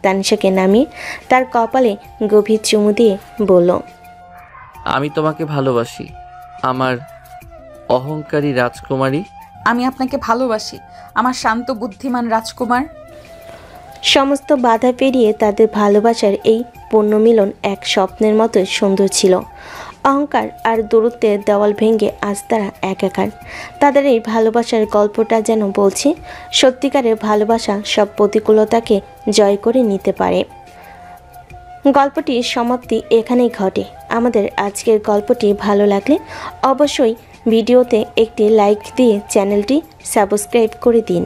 তানিশাকে নামিয়ে তার কপালে গভীর চুমু দিয়ে বলল, আমি তোমাকে ভালোবাসি আমার অহংকারী রাজকুমারী। আমি আপনাকে ভালোবাসি আমার শান্ত বুদ্ধিমান রাজকুমার। সমস্ত বাধা পেরিয়ে তাদের ভালোবাসার এই পুণ্যমিলন এক স্বপ্নের মতো সুন্দর ছিল। অহংকার আর দূরত্বের দেওয়াল ভেঙে আজ তারা একাকার। তাদের এই ভালোবাসার গল্পটা যেন বলছে সত্যিকারের ভালোবাসা সব প্রতিকূলতাকে জয় করে নিতে পারে। গল্পটির সমাপ্তি এখানেই ঘটে। আমাদের আজকের গল্পটি ভালো লাগলে অবশ্যই ভিডিওতে একটি লাইক দিয়ে চ্যানেলটি সাবস্ক্রাইব করে দিন।